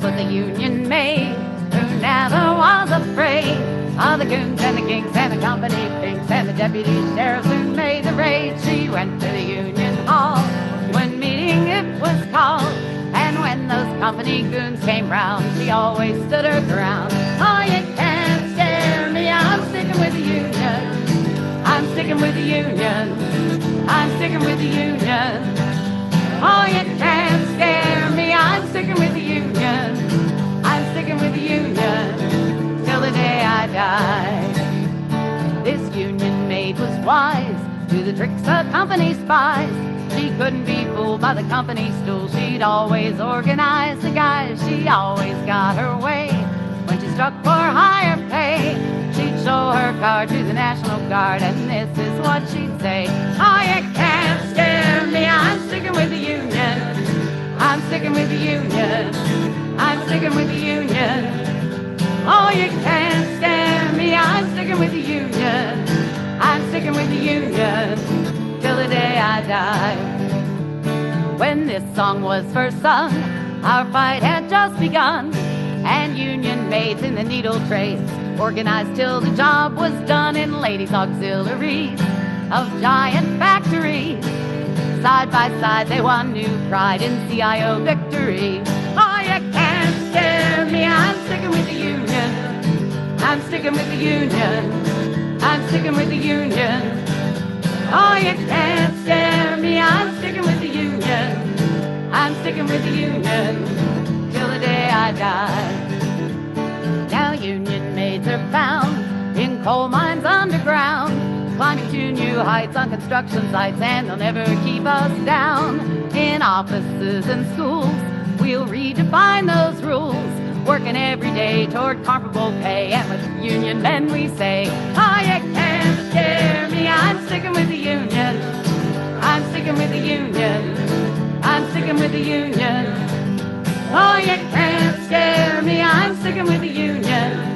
was a union maid who never was afraid of the goons and the kings and the company pinks and the deputy sheriffs who made the raid. She went to the union hall when meeting it was called, and when those company goons came round, she always stood her ground. Oh, you can't scare me, I'm sticking with the union. I'm sticking with the union. I'm sticking with the union. Oh, you can't scare me, I'm sticking with the union. I'm sticking with the union till the day I die. This union maid was wise to the tricks of company spies. She couldn't be fooled by the company stool. She'd always organize the guys. She always got her way when she struck for higher pay. She'd show her card to the National Guard, and this is what she'd say. Oh, you can't scare me, I'm sticking with the union. I'm sticking with the union. I'm sticking with the union. Oh, you can't scare me, I'm sticking with the union. I'm sticking with the union till the day I die. When this song was first sung, our fight had just begun, and union maids in the needle trades organized till the job was done in ladies' auxiliaries of giant factories. Side by side they won new pride in CIO victory. Oh, you can't scare me, I'm sticking with the union. I'm sticking with the union. I'm sticking with the union. Oh, you can't scare me, I'm sticking with the union. I'm sticking with the union till the day I die. Now union maids are found in coal mines underground, climbing to new heights on construction sites, and they'll never keep us down. In offices and schools, we'll redefine those rules, working every day toward comparable pay. And with union men we say, oh, you can't scare me, I'm sticking with the union. I'm sticking with the union. I'm sticking with the union. Oh, you can't scare me, I'm sticking with the union.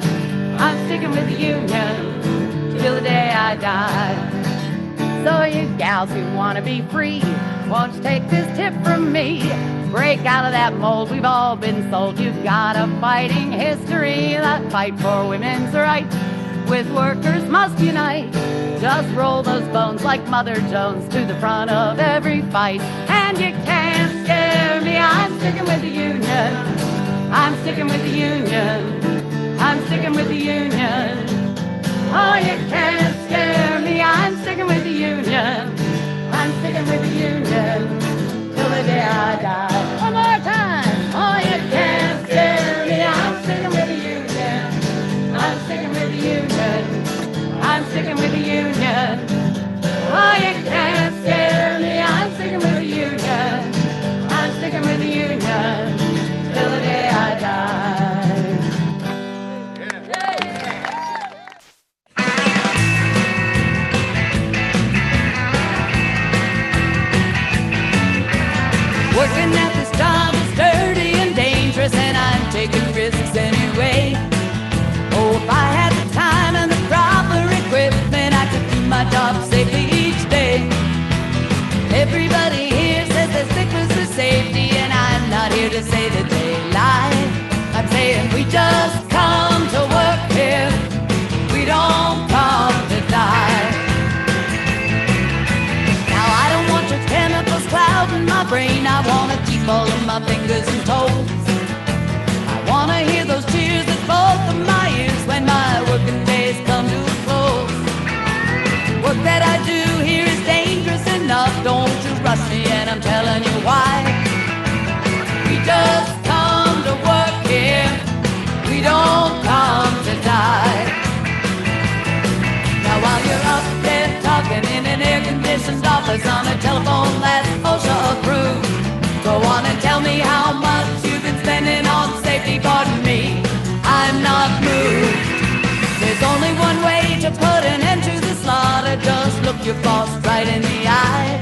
I'm sticking with the union till the day I die. So you gals who want to be free, won't you take this tip from me? Break out of that mold we've all been sold. You've got a fighting history, that fight for women's rights with workers must unite. Just roll those bones like Mother Jones to the front of every fight. And you can't scare me, I'm sticking with the union. I'm sticking with the union. I'm sticking with the union. Oh, you can't scare me, I'm sticking with the union. I'm sticking with the union till the day I die. One more time. Oh, you can't scare me, I'm sticking with the union. I'm sticking with the union. I'm sticking with the union. Oh, you can't scare me, I'm sticking with the union. I'm sticking with the union till the day I die. Working at this job is dirty and dangerous, and I'm taking risks anyway. Oh, if I had the time and the proper equipment, I could do my job safely each day. Everybody here says there's sickness for safety, and I'm not here to say that they lie. I'm saying we just come to work here. We don't come to die. Now I don't want your chemicals clouding my brain. I want to keep all of my fingers and toes. I want to hear those cheers that both of my ears when my working days come to a close. Work that I do here is dangerous enough. Don't you rush me, and I'm telling you why. We just come to work here. We don't come to die. Now while you're up there talking in an air-conditioned office on a telephone that's OSHA approved, go on and tell me how much you've been spending on safety. Pardon me, I'm not moved. There's only one way to put an end to the slaughter. Just look your boss right in the eye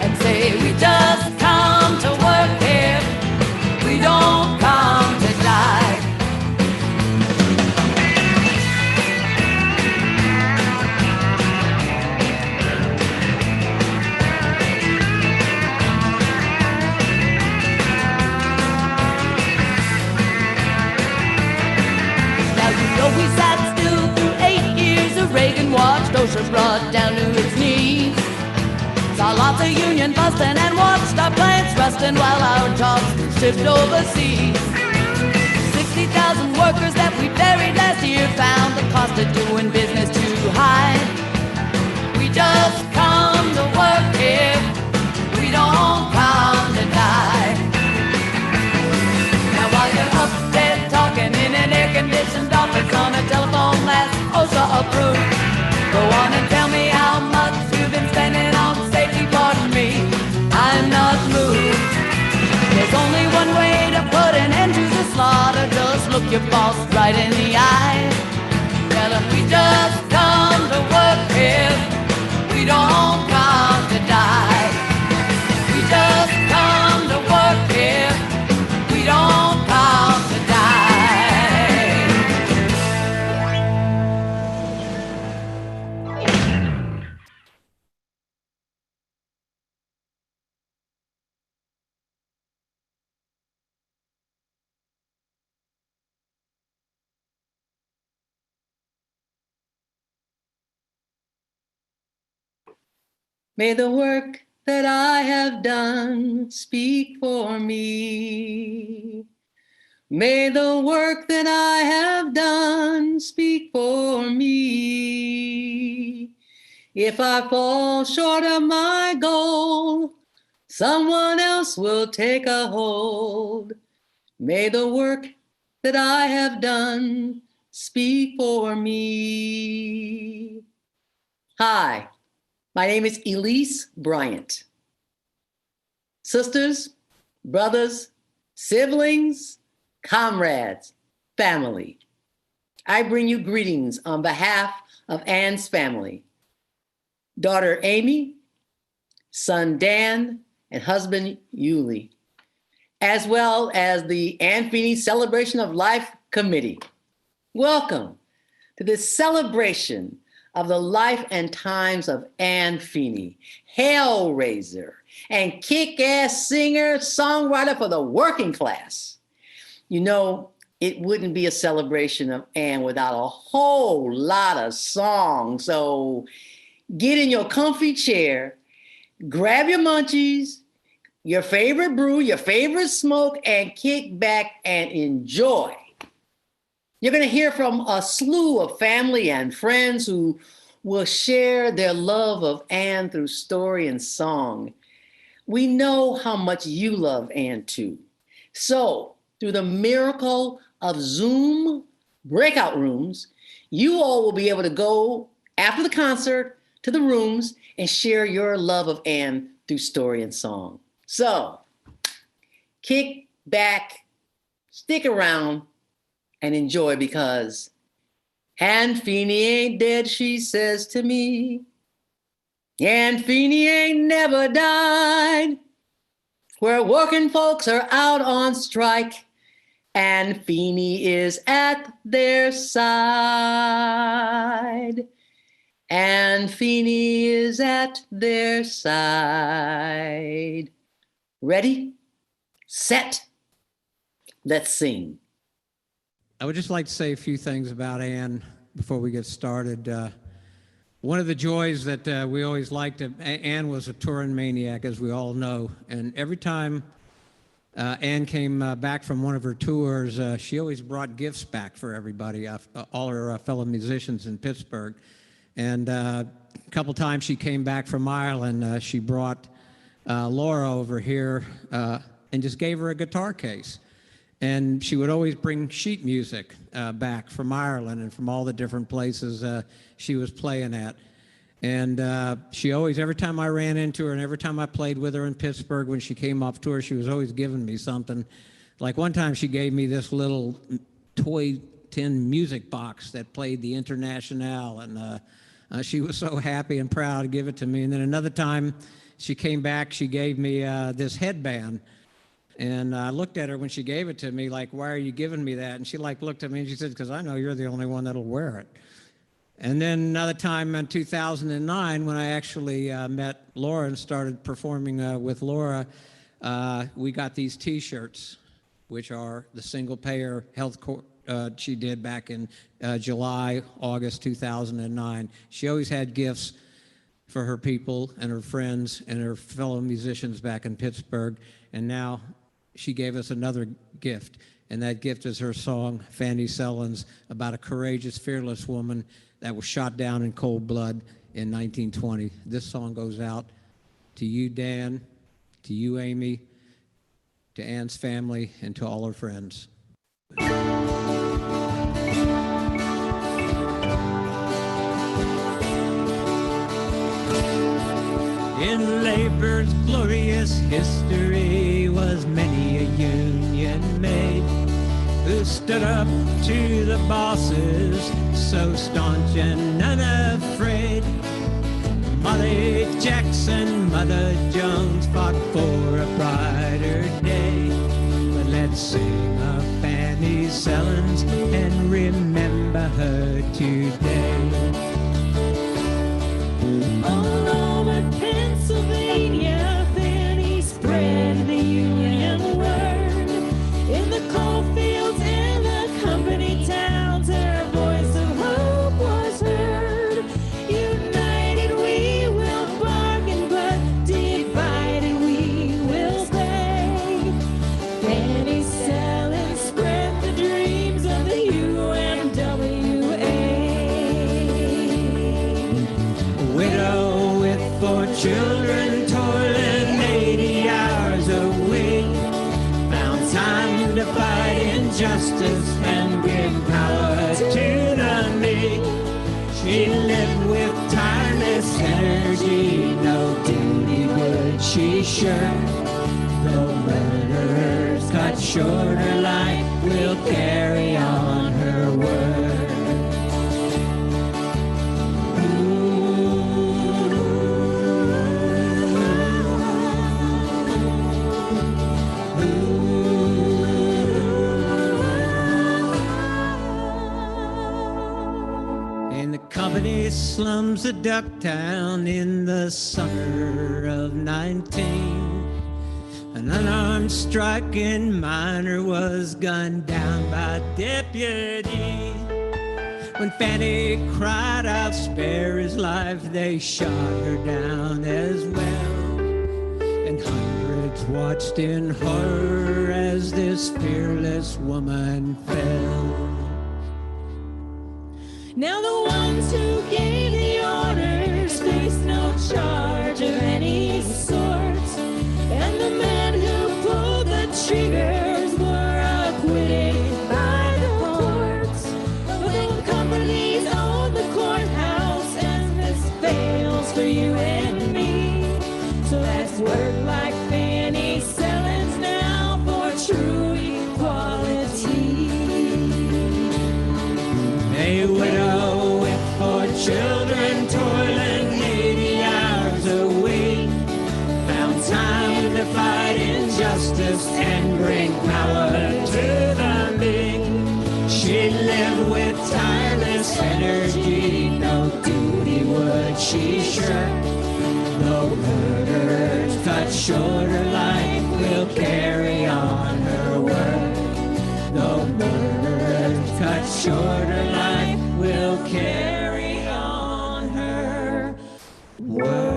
and say, we just come to work here. We don't come to die. Saw lots of union busting and watched our plants rusting while our jobs shipped overseas. 60,000 workers that we buried last year found the cost of doing business too high. We just come to work here, we don't come to die. Now while you're up there talking in an air-conditioned office on a telephone that's OSHA approved, go on and tell me how much you've been spending on safety. Pardon me, I'm not moved. There's only one way to put an end to the slaughter. Just look your boss right in the eye. Tell him we just come to work here, we don't come to die. We just come to work here, we don't come to die. May the work that I have done speak for me. May the work that I have done speak for me. If I fall short of my goal, someone else will take a hold. May the work that I have done speak for me. Hi. My name is Elise Bryant. Sisters, brothers, siblings, comrades, family, I bring you greetings on behalf of Ann's family, daughter Amy, son Dan, and husband Yuli, as well as the Ann Feeney Celebration of Life Committee. Welcome to this celebration of the life and times of Ann Feeney, hellraiser and kick-ass singer, songwriter for the working class. You know, it wouldn't be a celebration of Ann without a whole lot of songs. So get in your comfy chair, grab your munchies, your favorite brew, your favorite smoke, and kick back and enjoy. You're going to hear from a slew of family and friends who will share their love of Ann through story and song. We know how much you love Ann too. So, through the miracle of Zoom breakout rooms, you all will be able to go after the concert to the rooms and share your love of Ann through story and song. So, kick back, stick around, and enjoy, because Ann Feeney ain't dead, she says to me. Ann Feeney ain't never died. Where working folks are out on strike, Ann Feeney is at their side. Ann Feeney is at their side. Ready, set, let's sing. I would just like to say a few things about Ann before we get started. One of the joys that we always liked, Ann was a touring maniac, as we all know. And every time Ann came back from one of her tours, she always brought gifts back for everybody, all her fellow musicians in Pittsburgh. And a couple times she came back from Ireland, she brought Laura over here and just gave her a guitar case. And she would always bring sheet music back from Ireland and from all the different places she was playing at. And she always, every time I ran into her and every time I played with her in Pittsburgh when she came off tour, she was always giving me something. Like one time she gave me this little toy tin music box that played the Internationale, and she was so happy and proud to give it to me. And then another time she came back, she gave me this headband. And I looked at her when she gave it to me, like, why are you giving me that? And she looked at me and she said, because I know you're the only one that'll wear it. And then another time in 2009, when I actually met Laura and started performing with Laura, we got these T-shirts, which are the single-payer health she did back in July, August 2009. She always had gifts for her people and her friends and her fellow musicians back in Pittsburgh. And now she gave us another gift, and that gift is her song, Fanny Sellens, about a courageous, fearless woman that was shot down in cold blood in 1920. This song goes out to you, Dan, to you, Amy, to Ann's family, and to all her friends. In labor's glorious history was many a union maid who stood up to the bosses, so staunch and unafraid. Molly Jackson, Mother Jones fought for a brighter day. But let's sing of Fanny Sellens and remember her today. All over Pennsylvania, Fanny spread the Union word. In the coal fields and the company towns, her voice of hope was heard. United we will bargain, but divided we will pay. Fanny Sellens spread the dreams of the UMWA. Widow with 4 children, toiling 80 hours a week, found time to fight injustice and give power to the meek. She lived with tireless energy, no duty would she shirk. Though murderers cut short her life, will carry on her work. Company slums of Ducktown in the summer of 19. An unarmed striking miner was gunned down by deputy. When Fanny cried out, spare his life, they shot her down as well. And hundreds watched in horror as this fearless woman fell. Now the ones who gave the orders faced no charge of any sort, and the men who pulled the triggers were acquitted by the courts. But the companies own the courthouse, and this fails for you and me. So let's work like Fanny Sellens now for true equality. A widow with 4 children, toiling 80 hours a week, found time to fight injustice and bring power to the meek. She lived with tireless energy, no duty would she shirk. Though murderers cut short her life, will carry on her work. Though murderers cut short her life, will carry on her work.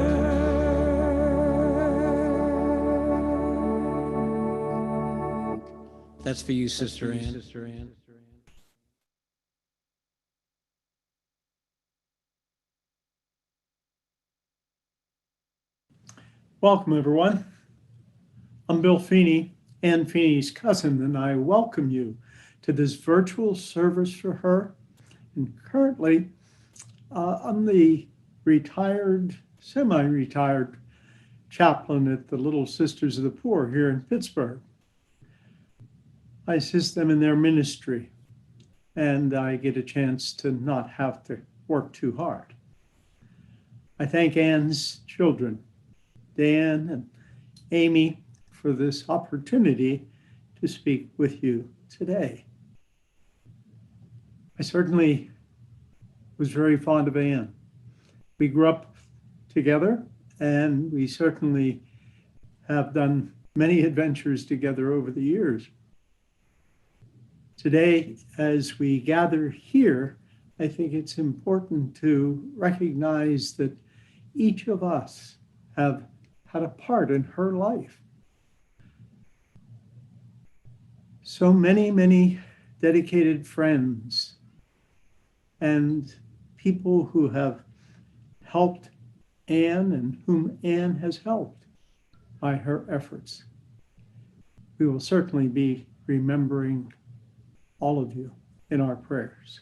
That's for you, Sister Ann. Welcome, everyone. I'm Bill Feeney, Ann Feeney's cousin, and I welcome you to this virtual service for her. And currently, I'm the semi-retired chaplain at the Little Sisters of the Poor here in Pittsburgh. I assist them in their ministry, and I get a chance to not have to work too hard. I thank Ann's children, Dan and Amy, for this opportunity to speak with you today. I certainly was very fond of Anne. We grew up together, and we certainly have done many adventures together over the years. Today, as we gather here, I think it's important to recognize that each of us have had a part in her life. So many, many dedicated friends and people who have helped Anne and whom Anne has helped by her efforts. We will certainly be remembering all of you in our prayers.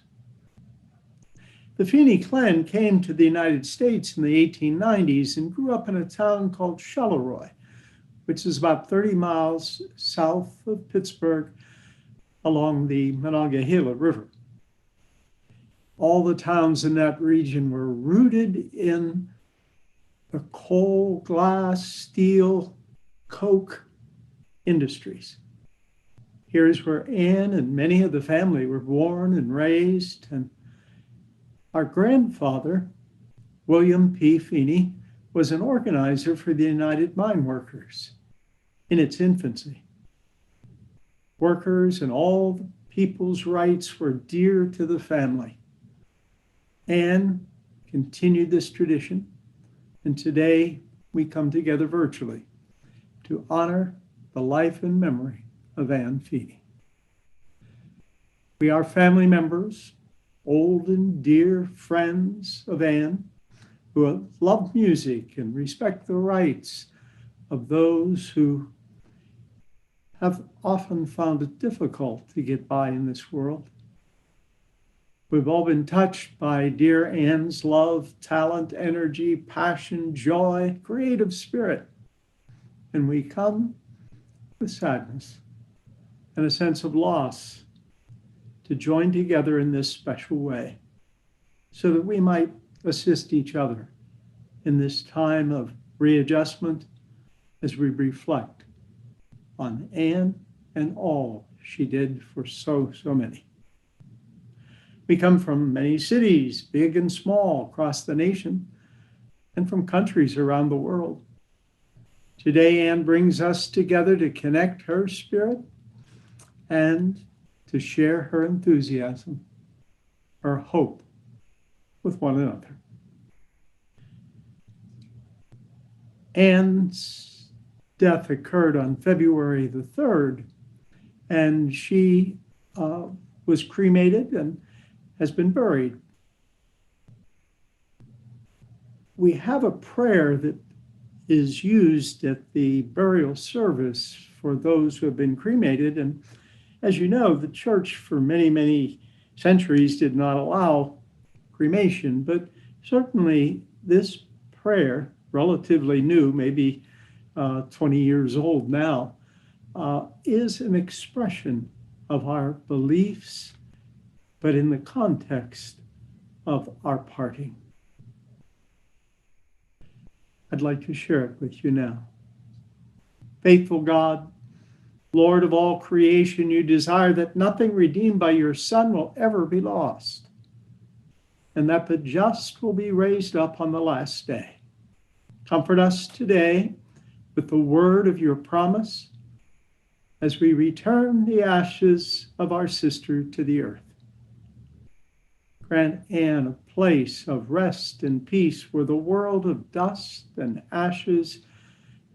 The Feeney clan came to the United States in the 1890s and grew up in a town called Charleroi, which is about 30 miles south of Pittsburgh along the Monongahela River. All the towns in that region were rooted in the coal, glass, steel, coke industries. Here's where Anne and many of the family were born and raised. And our grandfather, William P. Feeney, was an organizer for the United Mine Workers in its infancy. Workers and all the people's rights were dear to the family. Anne continued this tradition, and today we come together virtually to honor the life and memory of Anne Feeney. We are family members, old and dear friends of Anne, who love music and respect the rights of those who have often found it difficult to get by in this world. We've all been touched by dear Anne's love, talent, energy, passion, joy, creative spirit. And we come with sadness and a sense of loss to join together in this special way so that we might assist each other in this time of readjustment as we reflect on Anne and all she did for so many. We come from many cities, big and small, across the nation, and from countries around the world. Today, Anne brings us together to connect her spirit and to share her enthusiasm, her hope with one another. Anne's death occurred on February the 3rd, and she was cremated and has been buried. We have a prayer that is used at the burial service for those who have been cremated. And as you know, the church for many, many centuries did not allow cremation, but certainly this prayer, relatively new, maybe 20 years old now, is an expression of our beliefs, but in the context of our parting. I'd like to share it with you now. Faithful God, Lord of all creation, you desire that nothing redeemed by your Son will ever be lost, and that the just will be raised up on the last day. Comfort us today with the word of your promise as we return the ashes of our sister to the earth. Grant Anne a place of rest and peace where the world of dust and ashes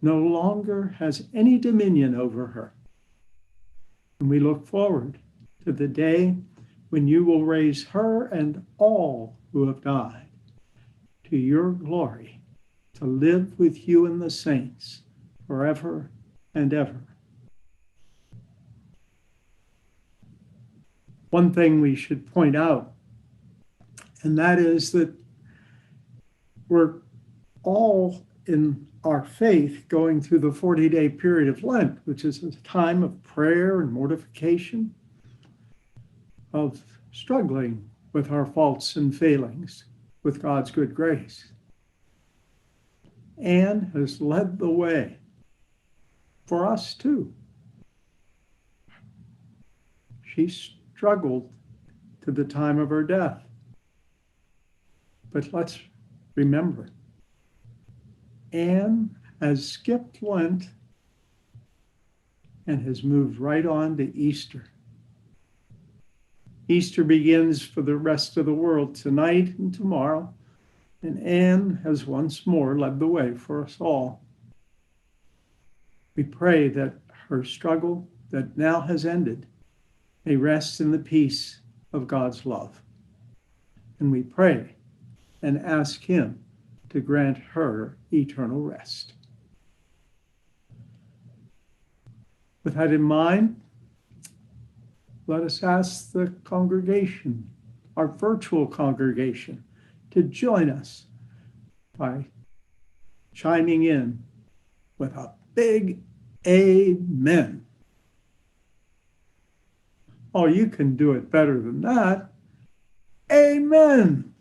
no longer has any dominion over her. And we look forward to the day when you will raise her and all who have died to your glory, to live with you and the saints forever and ever. One thing we should point out, and that is that we're all in our faith going through the 40-day period of Lent, which is a time of prayer and mortification, of struggling with our faults and failings with God's good grace. Anne has led the way for us too. She struggled to the time of her death. But let's remember, Anne has skipped Lent and has moved right on to Easter. Easter begins for the rest of the world tonight and tomorrow And Anne has once more led the way for us all. We pray that her struggle that now has ended may rest in the peace of God's love. And we pray and ask Him to grant her eternal rest. With that in mind, let us ask the congregation, our virtual congregation, to join us by chiming in with a big amen. Oh, you can do it better than that. Amen.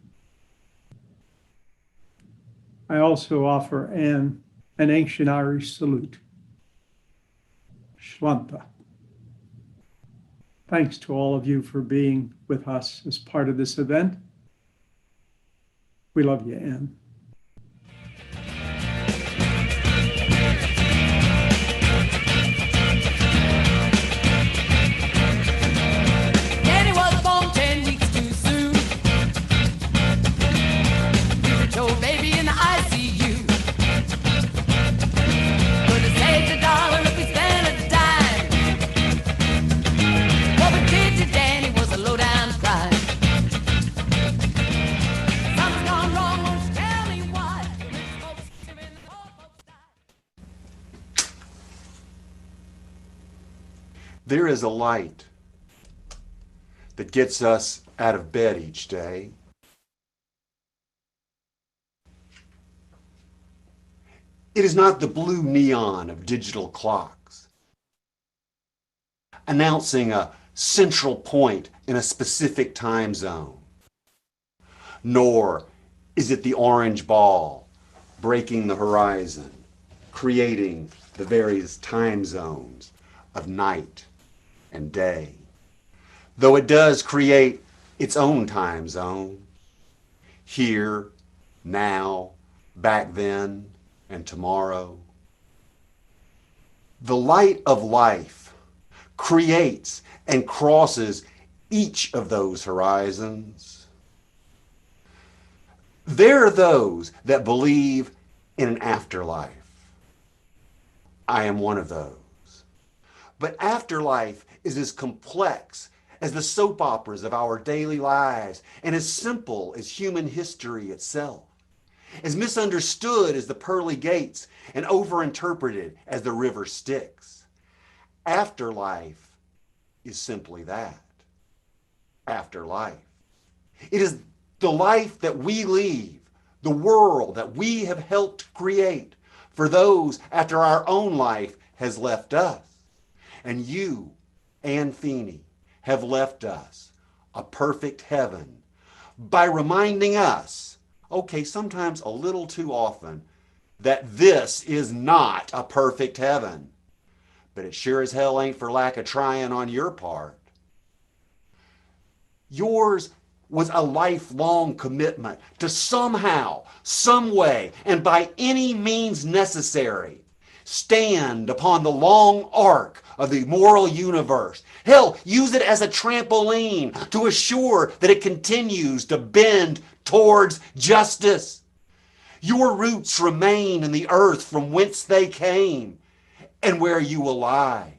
I also offer Anne an ancient Irish salute. Shlanta. Thanks to all of you for being with us as part of this event. We love you, Anne. Danny was born 10 weeks too soon. Your baby in the ICU. Could have saved a dollar if we spent a dime. What we did to Danny was a low-down crime. Something's gone wrong, won't you tell me what? The rich folks give in, the poor folks die. There is a light that gets us out of bed each day. It is not the blue neon of digital clocks, announcing a central point in a specific time zone. Nor is it the orange ball breaking the horizon, creating the various time zones of night and day. Though it does create its own time zone, here, now, back then, and tomorrow. The light of life creates and crosses each of those horizons. There are those that believe in an afterlife. I am one of those. But afterlife is as complex as the soap operas of our daily lives and as simple as human history itself. As misunderstood as the pearly gates and overinterpreted as the river Styx. Afterlife is simply that. Afterlife. It is the life that we leave, the world that we have helped create for those after our own life has left us. And you, Ann Feeney, have left us a perfect heaven by reminding us, okay, sometimes a little too often, that this is not a perfect heaven. But it sure as hell ain't for lack of trying on your part. Yours was a lifelong commitment to somehow, some way, and by any means necessary, stand upon the long arc of the moral universe. Hell, use it as a trampoline to assure that it continues to bend towards justice. Your roots remain in the earth from whence they came and where you will lie.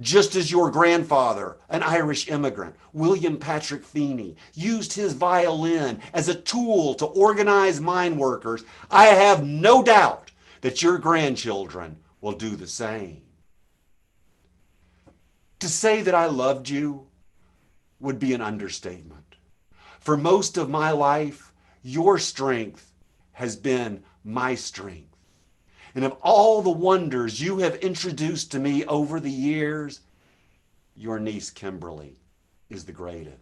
Just as your grandfather, an Irish immigrant, William Patrick Feeney, used his violin as a tool to organize mine workers, I have no doubt that your grandchildren will do the same. To say that I loved you would be an understatement. For most of my life, your strength has been my strength. And of all the wonders you have introduced to me over the years, your niece Kimberly is the greatest.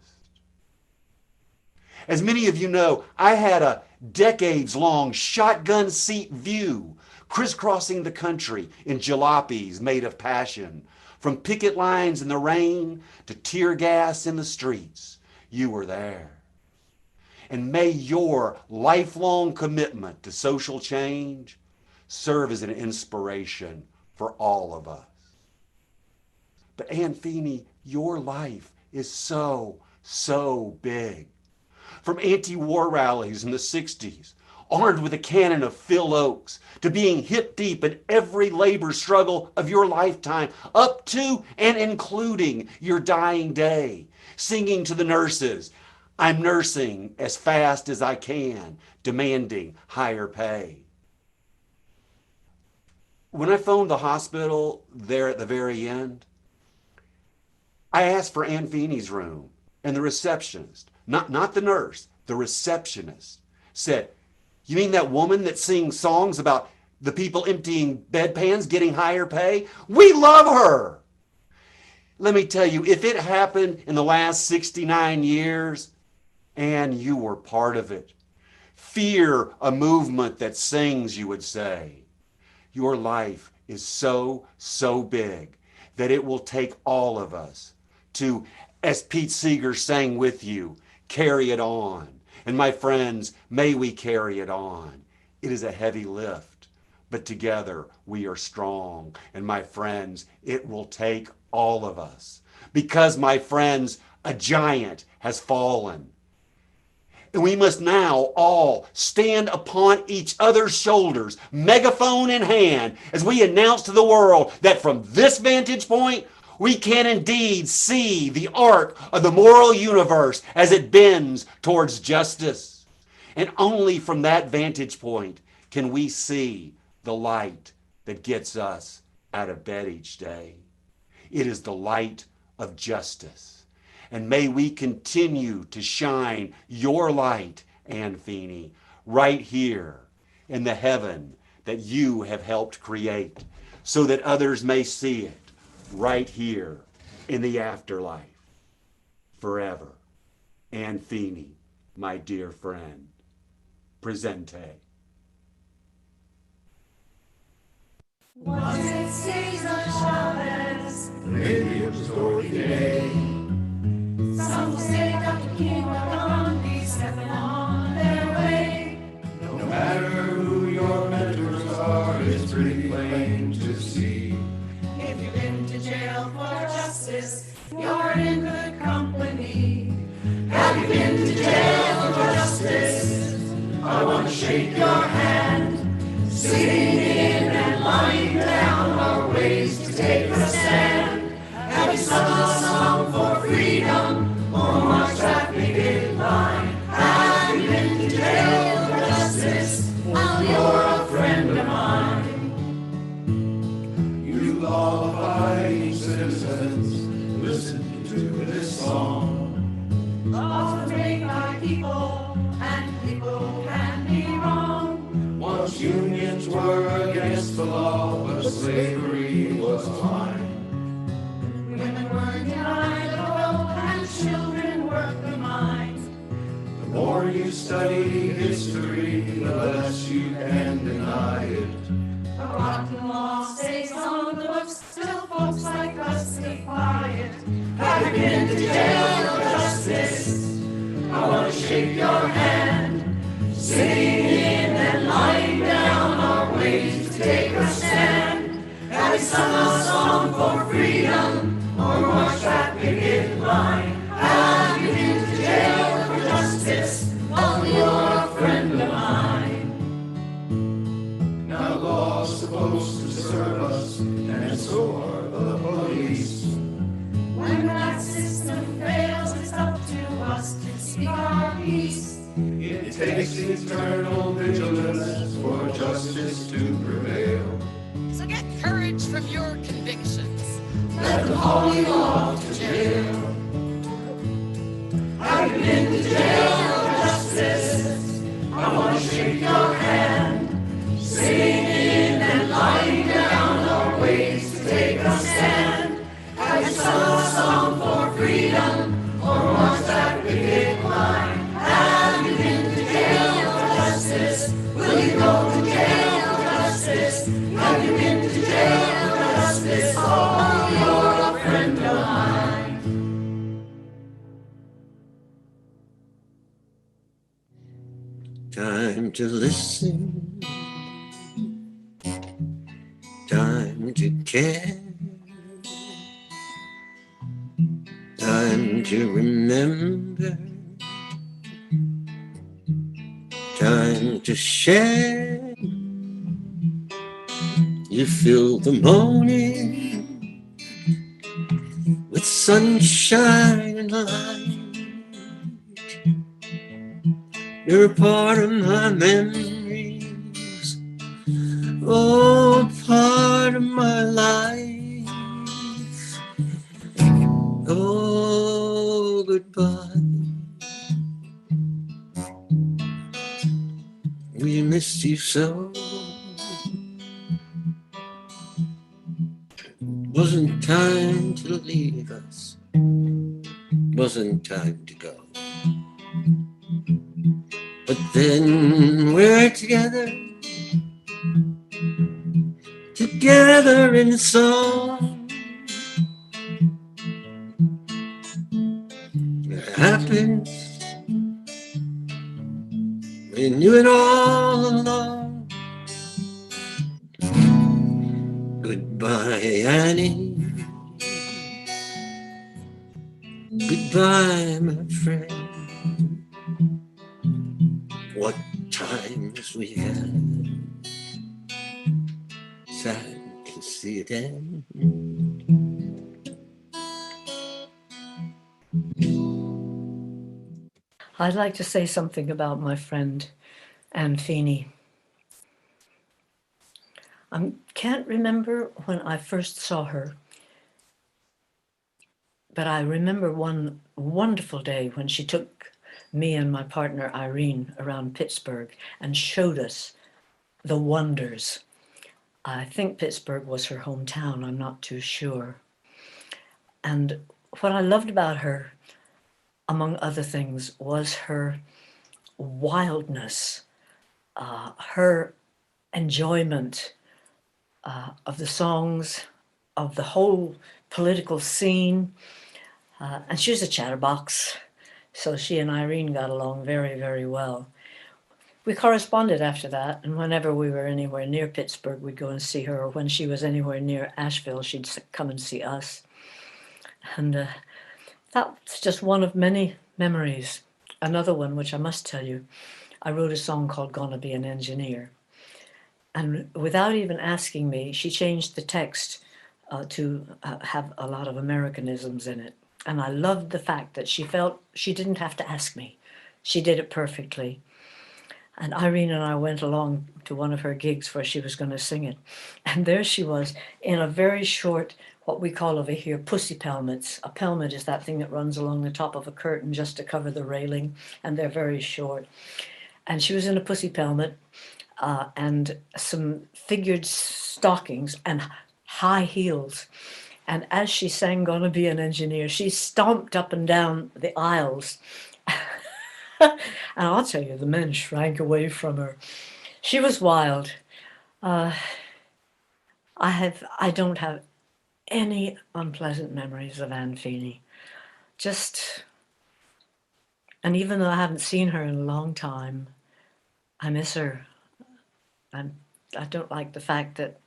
As many of you know, I had a decades-long shotgun seat view crisscrossing the country in jalopies made of passion. From picket lines in the rain to tear gas in the streets, you were there. And may your lifelong commitment to social change serve as an inspiration for all of us. But Ann Feeney, your life is so big. From anti-war rallies in the 60s, armed with a cannon of Phil Oaks, to being hip deep in every labor struggle of your lifetime, up to and including your dying day, singing to the nurses, I'm nursing as fast as I can, demanding higher pay. When I phoned the hospital there at the very end, I asked for Anne Feeney's room, and the receptionist, not the nurse, the receptionist, said, you mean that woman that sings songs about the people emptying bedpans getting higher pay? We love her. Let me tell you, if it happened in the last 69 years, and you were part of it, fear a movement that sings, you would say. Your life is so big that it will take all of us to, as Pete Seeger sang with you, carry it on. And my friends, may we carry it on. It is a heavy lift, but together we are strong. And my friends, it will take all of us. Because, my friends, a giant has fallen. And we must now all stand upon each other's shoulders, megaphone in hand, as we announce to the world that from this vantage point, we can indeed see the arc of the moral universe as it bends towards justice. And only from that vantage point can we see the light that gets us out of bed each day. It is the light of justice. And may we continue to shine your light, Ann Feeney, right here in the heaven that you have helped create, so that others may see it right here in the afterlife forever. Ann Feeney, my dear friend, presente. Was it Cesar Chavez? Maybe it was Dorothy Day. Some will say Dr. King or Gandhi stepping on their way. No matter who your mentors are, it's pretty plain to see. If you've been to jail for justice, you're in good company. Have you been to jail for justice? I want to shake your hand. Sitting in and lying down are ways to take a stand. Have you sung a song for freedom or marched that picket line? Have you been to jail for justice? Well, you're a friend of mine. You law-abiding citizens, listen to this song. Laws were made by people, and people can be wrong. Once unions were against the law, but slavery was fine. Women were denied the vote, and children worked the mines. The more you study history, the less you can deny it. A rotten law stays on the books till folks like us defy it. Have you been to jail for justice? I want to shake your hand. Sitting in and lying down are ways to take a stand. Have you sung a song for freedom or marched that picket line? Have you been to jail for justice? Oh, you're a friend of mine. Now law's supposed to serve us, and so are the police. When that system fails, it's up to us to speak our piece. It takes eternal vigilance for justice to prevail. So get courage from your convictions. Let them haul you off to jail. Have you been to jail for justice? I want to shake your hand. Sitting in and lying down are ways to take a stand. Have you sung a song for freedom or marched that picket line? Have you been to jail for justice? Will you go to jail for justice? Have you been to jail for justice? Oh, you're a friend of mine. Time to listen, time to care, time to remember time to share. You fill the morning with sunshine and light. You're a part of my memories, oh, part of my life. Oh, goodbye. We missed you so. Wasn't time to leave us. Wasn't time to go. But then we're together, together in song. It happened, we knew it all along. Goodbye, Annie. Goodbye, my friend. What times we had. Sad to see it end. I'd like to say something about my friend Anne Feeney. I can't remember when I first saw her, but I remember one wonderful day when she took me and my partner Irene around Pittsburgh and showed us the wonders. I think Pittsburgh was her hometown, I'm not too sure. And what I loved about her, among other things, was her wildness, her enjoyment of the songs, of the whole political scene. And she was a chatterbox, so she and Irene got along very, very well. We corresponded after that, and whenever we were anywhere near Pittsburgh, we'd go and see her, or when she was anywhere near Asheville, she'd come and see us. And that's just one of many memories. Another one, which I must tell you, I wrote a song called Gonna Be an Engineer. And without even asking me, she changed the text to have a lot of Americanisms in it. And I loved the fact that she felt she didn't have to ask me. She did it perfectly. And Irene and I went along to one of her gigs where she was going to sing it. And there she was in a very short, what we call over here, pussy pelmets. A pelmet is that thing that runs along the top of a curtain just to cover the railing, and they're very short. And she was in a pussy pelmet and some figured stockings and high heels. And as she sang Gonna Be an Engineer, she stomped up and down the aisles. And I'll tell you, the men shrank away from her. She was wild. I don't have any unpleasant memories of Anne Feeney. And even though I haven't seen her in a long time, I miss her. I don't like the fact that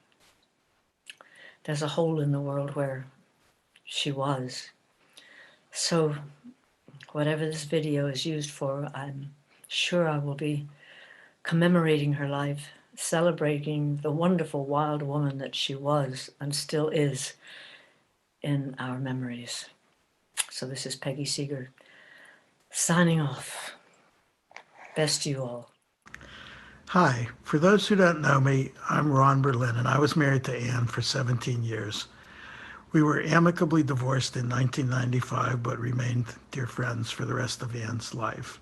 there's a hole in the world where she was. So whatever this video is used for, I'm sure I will be commemorating her life, celebrating the wonderful wild woman that she was and still is in our memories. So this is Peggy Seeger signing off. Best to you all. Hi, for those who don't know me, I'm Ron Berlin, and I was married to Anne for 17 years. We were amicably divorced in 1995, but remained dear friends for the rest of Anne's life.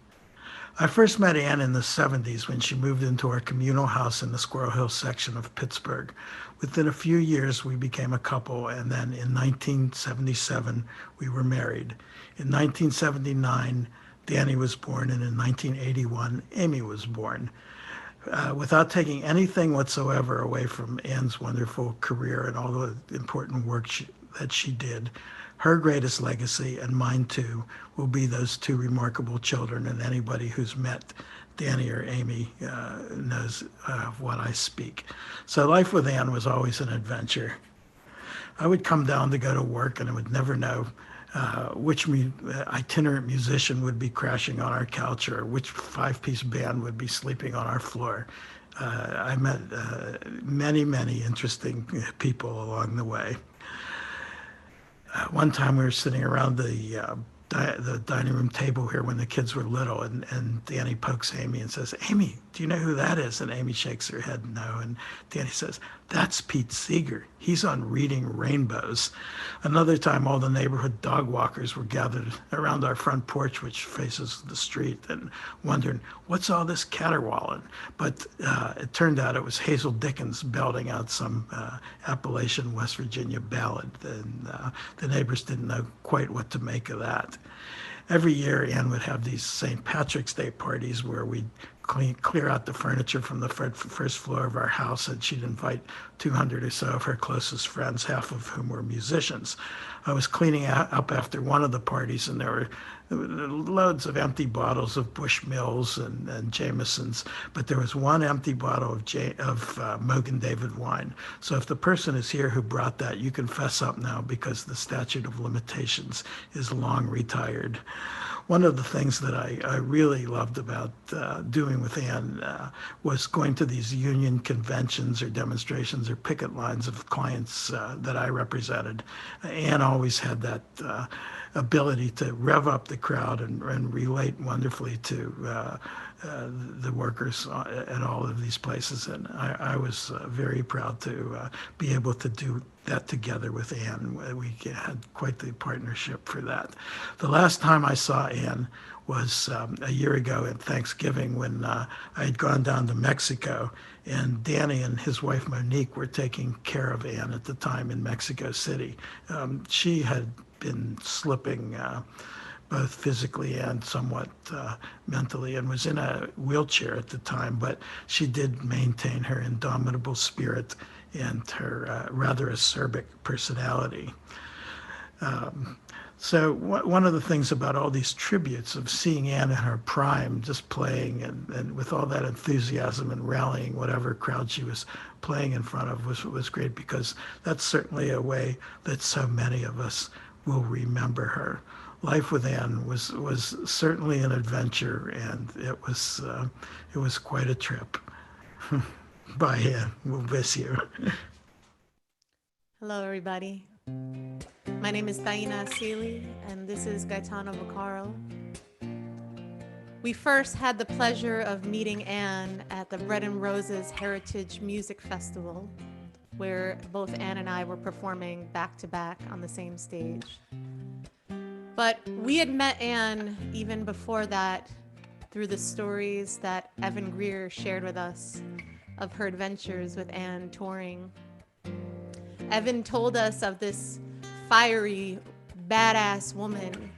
I first met Anne in the 70s when she moved into our communal house in the Squirrel Hill section of Pittsburgh. Within a few years, we became a couple, and then in 1977, we were married. In 1979, Danny was born, and in 1981, Amy was born. Without taking anything whatsoever away from Anne's wonderful career and all the important work that she did, her greatest legacy, and mine too, will be those two remarkable children, and anybody who's met Danny or Amy knows of what I speak. So life with Anne was always an adventure. I would come down to go to work, and I would never know which itinerant musician would be crashing on our couch, or which five-piece band would be sleeping on our floor. I met many, many interesting people along the way. One time we were sitting around the dining room table here when the kids were little, and Danny pokes Amy and says, "Amy, do you know who that is?" And Amy shakes her head no, and Danny says, "That's Pete Seeger. He's on Reading Rainbows." Another time, all the neighborhood dog walkers were gathered around our front porch, which faces the street, and wondering, what's all this caterwauling? But it turned out it was Hazel Dickens belting out some Appalachian, West Virginia ballad, and the neighbors didn't know quite what to make of that. Every year, Anne would have these St. Patrick's Day parties where we'd clear out the furniture from the first floor of our house, and she'd invite 200 or so of her closest friends, half of whom were musicians. I was cleaning up after one of the parties, and there were loads of empty bottles of Bushmills and Jamesons, but there was one empty bottle of Mogan David wine. So if the person is here who brought that, you can fess up now, because the statute of limitations is long retired. One of the things that I really loved about doing with Anne was going to these union conventions or demonstrations or picket lines of clients that I represented. Anne always had that ability to rev up the crowd and relate wonderfully to the workers at all of these places. And I was very proud to be able to do that together with Anne. We had quite the partnership for that. The last time I saw Anne was a year ago at Thanksgiving, when I had gone down to Mexico, and Danny and his wife Monique were taking care of Anne at the time in Mexico City. She had been slipping both physically and somewhat mentally, and was in a wheelchair at the time, but she did maintain her indomitable spirit and her rather acerbic personality. So one of the things about all these tributes of seeing Anne in her prime, just playing and with all that enthusiasm and rallying whatever crowd she was playing in front of was great, because that's certainly a way that so many of us will remember her. Life with Anne was certainly an adventure, and it was quite a trip. Bye, Anne. We'll miss you. Hello, everybody. My name is Taina Asili, and this is Gaetano Vaccaro. We first had the pleasure of meeting Anne at the Bread and Roses Heritage Music Festival, where both Anne and I were performing back to back on the same stage. But we had met Anne even before that through the stories that Evan Greer shared with us of her adventures with Anne touring. Evan told us of this fiery, badass woman.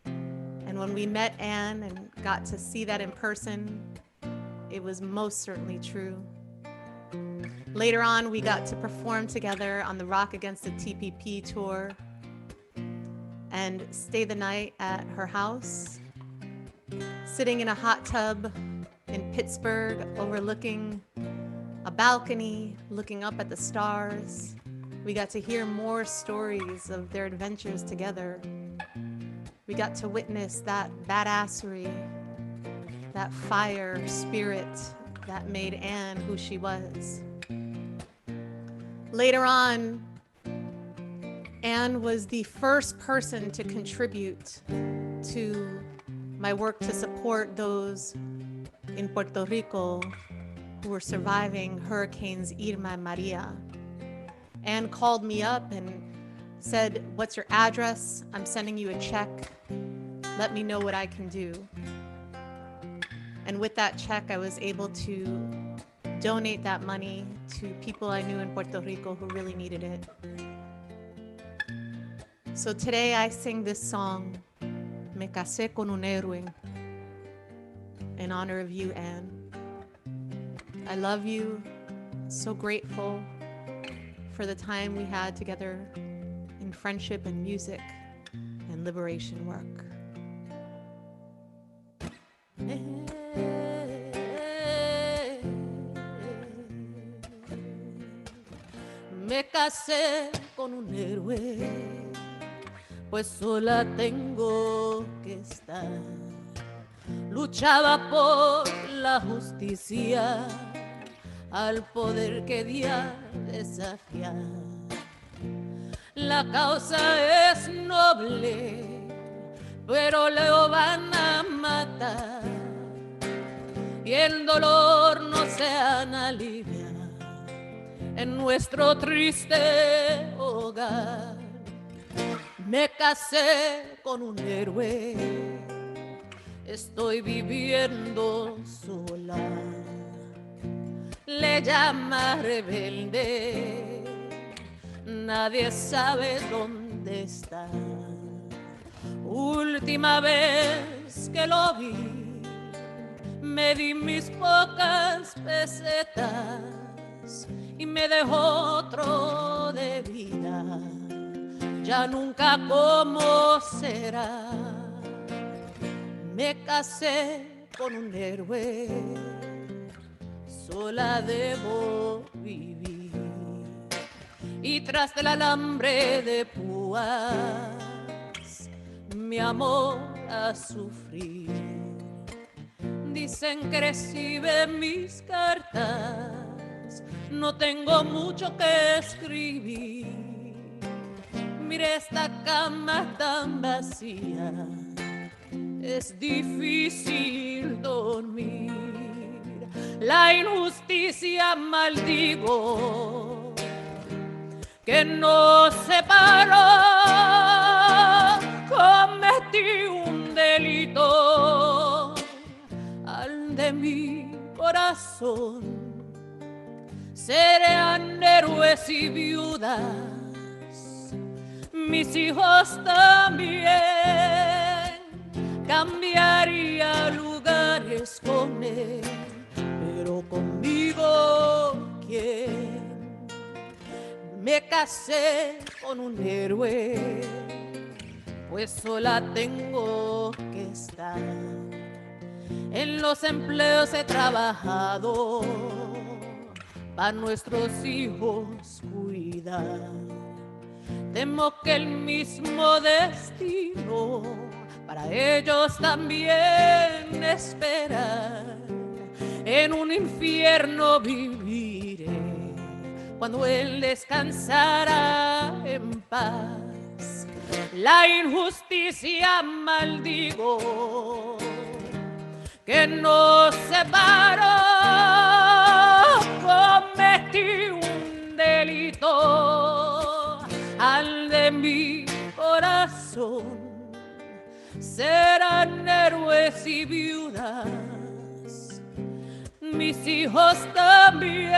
And when we met Anne and got to see that in person, it was most certainly true. Later on, we got to perform together on the Rock Against the TPP tour and stay the night at her house, sitting in a hot tub in Pittsburgh, overlooking a balcony, looking up at the stars. We got to hear more stories of their adventures together. We got to witness that badassery, that fire spirit that made Anne who she was. Later on, Anne was the first person to contribute to my work to support those in Puerto Rico who were surviving Hurricanes Irma and Maria. Anne called me up and said, "What's your address? I'm sending you a check. Let me know what I can do." And with that check, I was able to donate that money to people I knew in Puerto Rico who really needed it. So today I sing this song, Me casé con un héroe, in honor of you, Anne. I love you, so grateful for the time we had together in friendship and music and liberation work. Me casé con un héroe, pues sola tengo que estar. Luchaba por la justicia, al poder quería desafiar. La causa es noble, pero lo van a matar y el dolor no se alivia en nuestro triste hogar. Me casé con un héroe, estoy viviendo sola. Le llama rebelde, nadie sabe dónde está. Última vez que lo vi, me di mis pocas pesetas y me dejó otro de vida. Ya nunca cómo será. Me casé con un héroe, sola debo vivir. Y tras del alambre de púas, mi amor a sufrir. Dicen que recibe mis cartas, no tengo mucho que escribir. Mire esta cama tan vacía, es difícil dormir. La injusticia maldigo que nos separó. Cometí un delito al de mi corazón. Serán héroes y viudas, mis hijos también. Cambiaría lugares con él, pero conmigo ¿quién? Me casé con un héroe, pues sola tengo que estar. En los empleos he trabajado, para nuestros hijos cuidar. Temo que el mismo destino para ellos también espera. En un infierno viviré cuando él descansara en paz. La injusticia maldigo que nos separó. Cometí un delito al de mi corazón. Serán héroes y viudas, mis hijos también.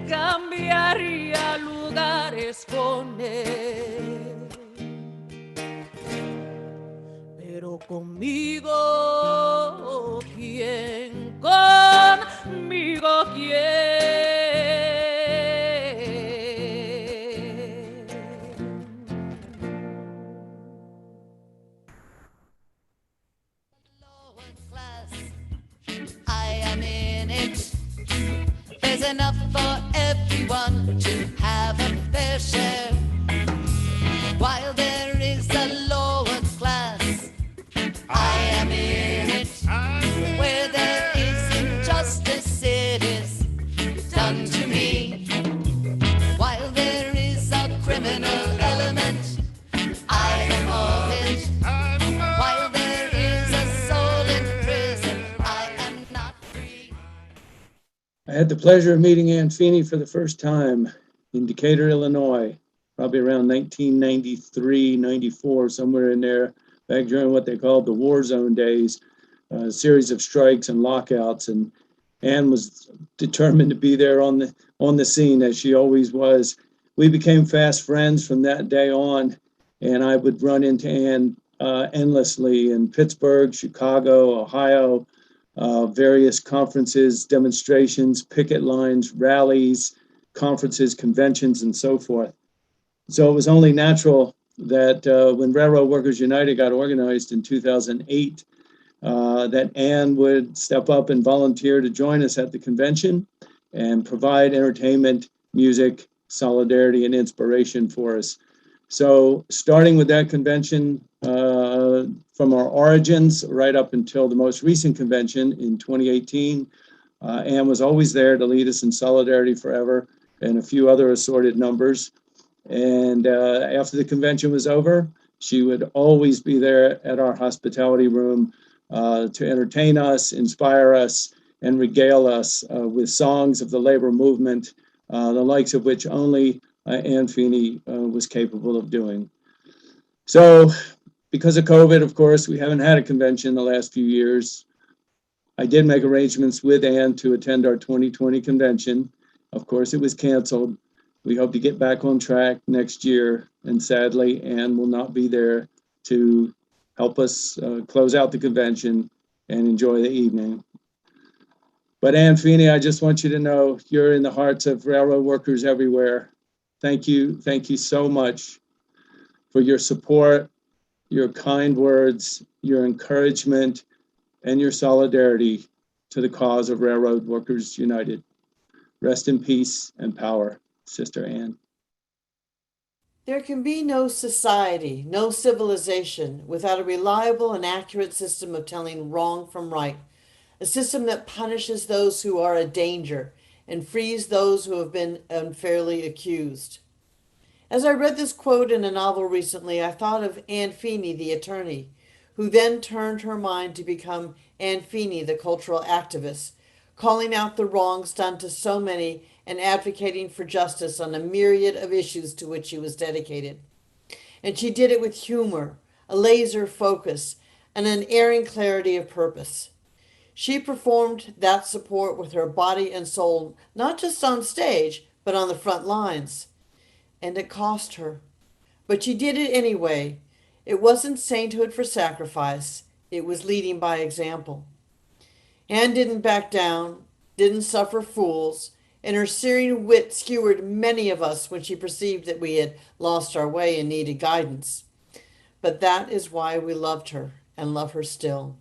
Cambiaría lugares con él, pero conmigo ¿quién? Conmigo ¿quién? I am in it. There's enough for everyone to have a fair share. While there is a lower class, I am in it. Where there is injustice, it is done to me. While there is a criminal element, I am of it. While there is a soul in prison, I am not free. I had the pleasure of meeting Ann Feeney for the first time in Decatur, Illinois, probably around 1993, 94, somewhere in there, back during what they called the war zone days, a series of strikes and lockouts. And Ann was determined to be there on the scene, as she always was. We became fast friends from that day on, and I would run into Ann endlessly in Pittsburgh, Chicago, Ohio, various conferences, demonstrations, picket lines, rallies, conferences, conventions, and so forth. So it was only natural that when Railroad Workers United got organized in 2008, that Ann would step up and volunteer to join us at the convention and provide entertainment, music, solidarity, and inspiration for us. So starting with that convention, from our origins right up until the most recent convention in 2018, Anne was always there to lead us in Solidarity Forever and a few other assorted numbers. And after the convention was over, she would always be there at our hospitality room to entertain us, inspire us, and regale us with songs of the labor movement, the likes of which only Ann Feeney was capable of doing. So because of COVID, of course, we haven't had a convention the last few years. I did make arrangements with Ann to attend our 2020 convention. Of course, it was canceled. We hope to get back on track next year. And sadly, Ann will not be there to help us close out the convention and enjoy the evening. But Ann Feeney, I just want you to know you're in the hearts of railroad workers everywhere. Thank you so much for your support, your kind words, your encouragement, and your solidarity to the cause of Railroad Workers United. Rest in peace and power, Sister Ann. There can be no society, no civilization without a reliable and accurate system of telling wrong from right, a system that punishes those who are a danger and frees those who have been unfairly accused. As I read this quote in a novel recently, I thought of Anne Feeney, the attorney, who then turned her mind to become Ann Feeney, the cultural activist, calling out the wrongs done to so many and advocating for justice on a myriad of issues to which she was dedicated. And she did it with humor, a laser focus, and an unerring clarity of purpose. She performed that support with her body and soul, not just on stage, but on the front lines. And it cost her. But she did it anyway. It wasn't sainthood for sacrifice. It was leading by example. Anne didn't back down, didn't suffer fools, and her searing wit skewered many of us when she perceived that we had lost our way and needed guidance. But that is why we loved her and love her still.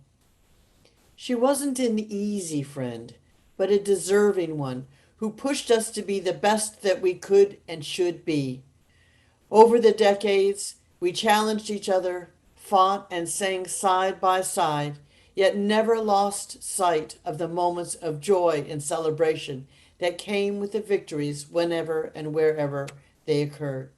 She wasn't an easy friend, but a deserving one who pushed us to be the best that we could and should be. Over the decades, we challenged each other, fought and sang side by side, yet never lost sight of the moments of joy and celebration that came with the victories whenever and wherever they occurred.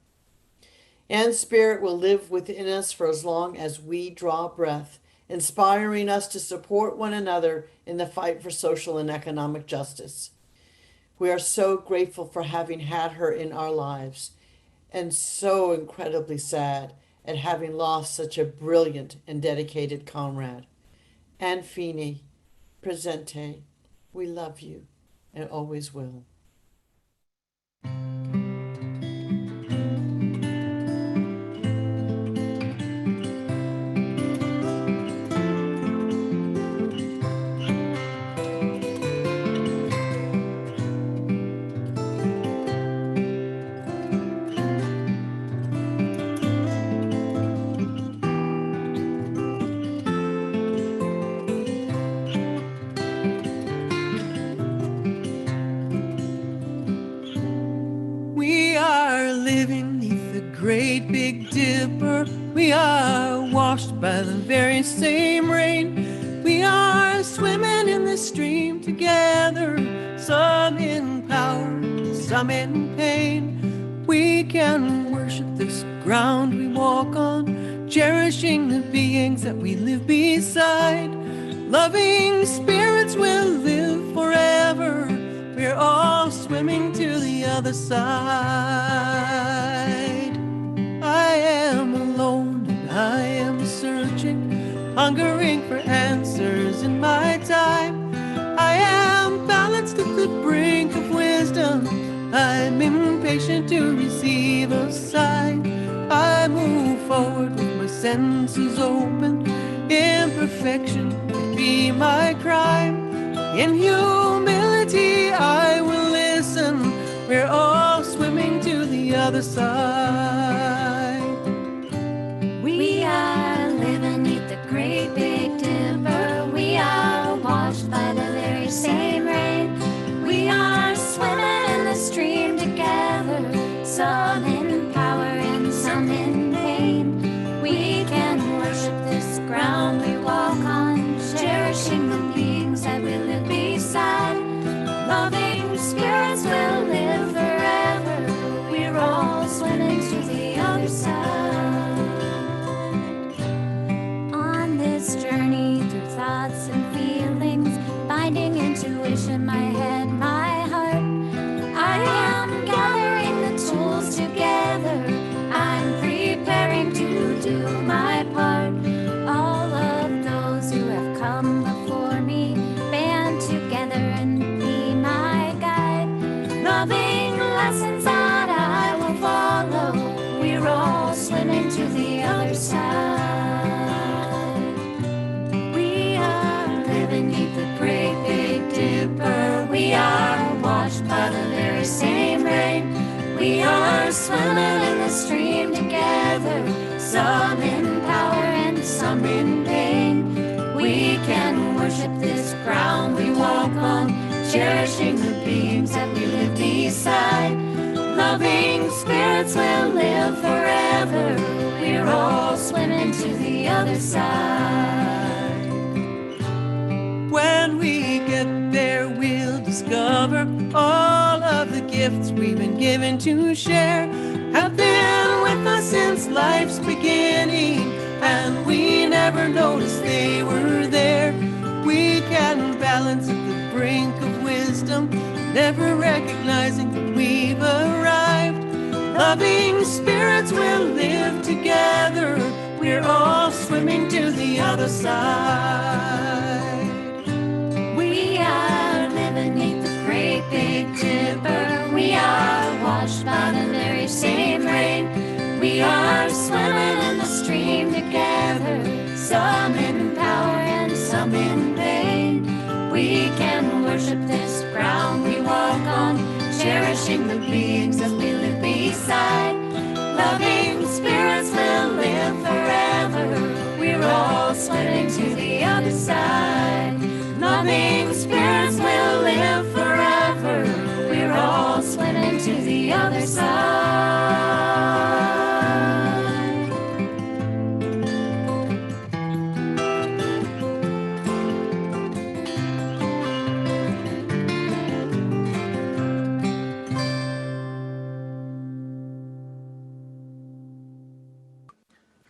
Anne's spirit will live within us for as long as we draw breath, inspiring us to support one another in the fight for social and economic justice. We are so grateful for having had her in our lives, and so incredibly sad at having lost such a brilliant and dedicated comrade. Ann Feeney, presente, we love you and always will. We are living neath the great Big Dipper. We are washed by the very same rain. We are swimming in the stream together, some in power, some in pain. We can worship this ground we walk on, cherishing the beings that we live beside. Loving spirits will live forever. We're all swimming to the other side. I am alone and I am searching, hungering for answers in my time. I am balanced at the brink of wisdom. I'm impatient to receive a sign. I move forward with my senses open. Imperfection may be my crime. In humility I will listen. We're all swimming to the other side. We are living neath the great Big Dipper. We are washed by the very same rain. We are swimming in the stream together, some in power and some in swimming in the stream together, some in power and some in pain. We can worship this ground we walk on, cherishing the beings that we live beside. Loving spirits will live forever. We're all swimming to the other side. When we get there, we'll discover all of the gifts we've been given to share have been with us since life's beginning, and we never noticed they were there. We can balance at the brink of wisdom, never recognizing that we've arrived. Loving spirits will live together. We're all swimming to the other side. We are living beneath the great big Dipper. We are washed by the very same rain. We are swimming in the stream together, some in power and some in pain. We can worship this ground we walk on, cherishing the beings that we live beside. Loving spirits will live forever. We're all swimming to the other side. Loving spirits will live forever. We're all swimming to the other side.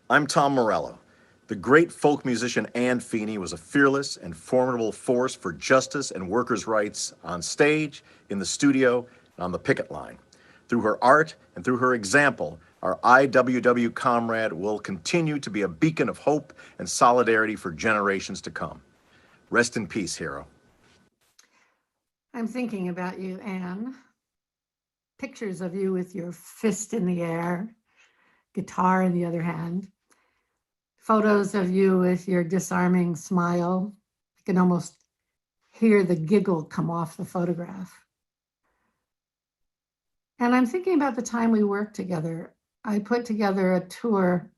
I'm Tom Morello. The great folk musician Anne Feeney was a fearless and formidable force for justice and workers' rights on stage, in the studio, and on the picket line. Through her art and through her example, our IWW comrade will continue to be a beacon of hope and solidarity for generations to come. Rest in peace, hero. I'm thinking about you, Anne. Pictures of you with your fist in the air, guitar in the other hand. Photos of you with your disarming smile. I can almost hear the giggle come off the photograph. And I'm thinking about the time we worked together. I put together a tour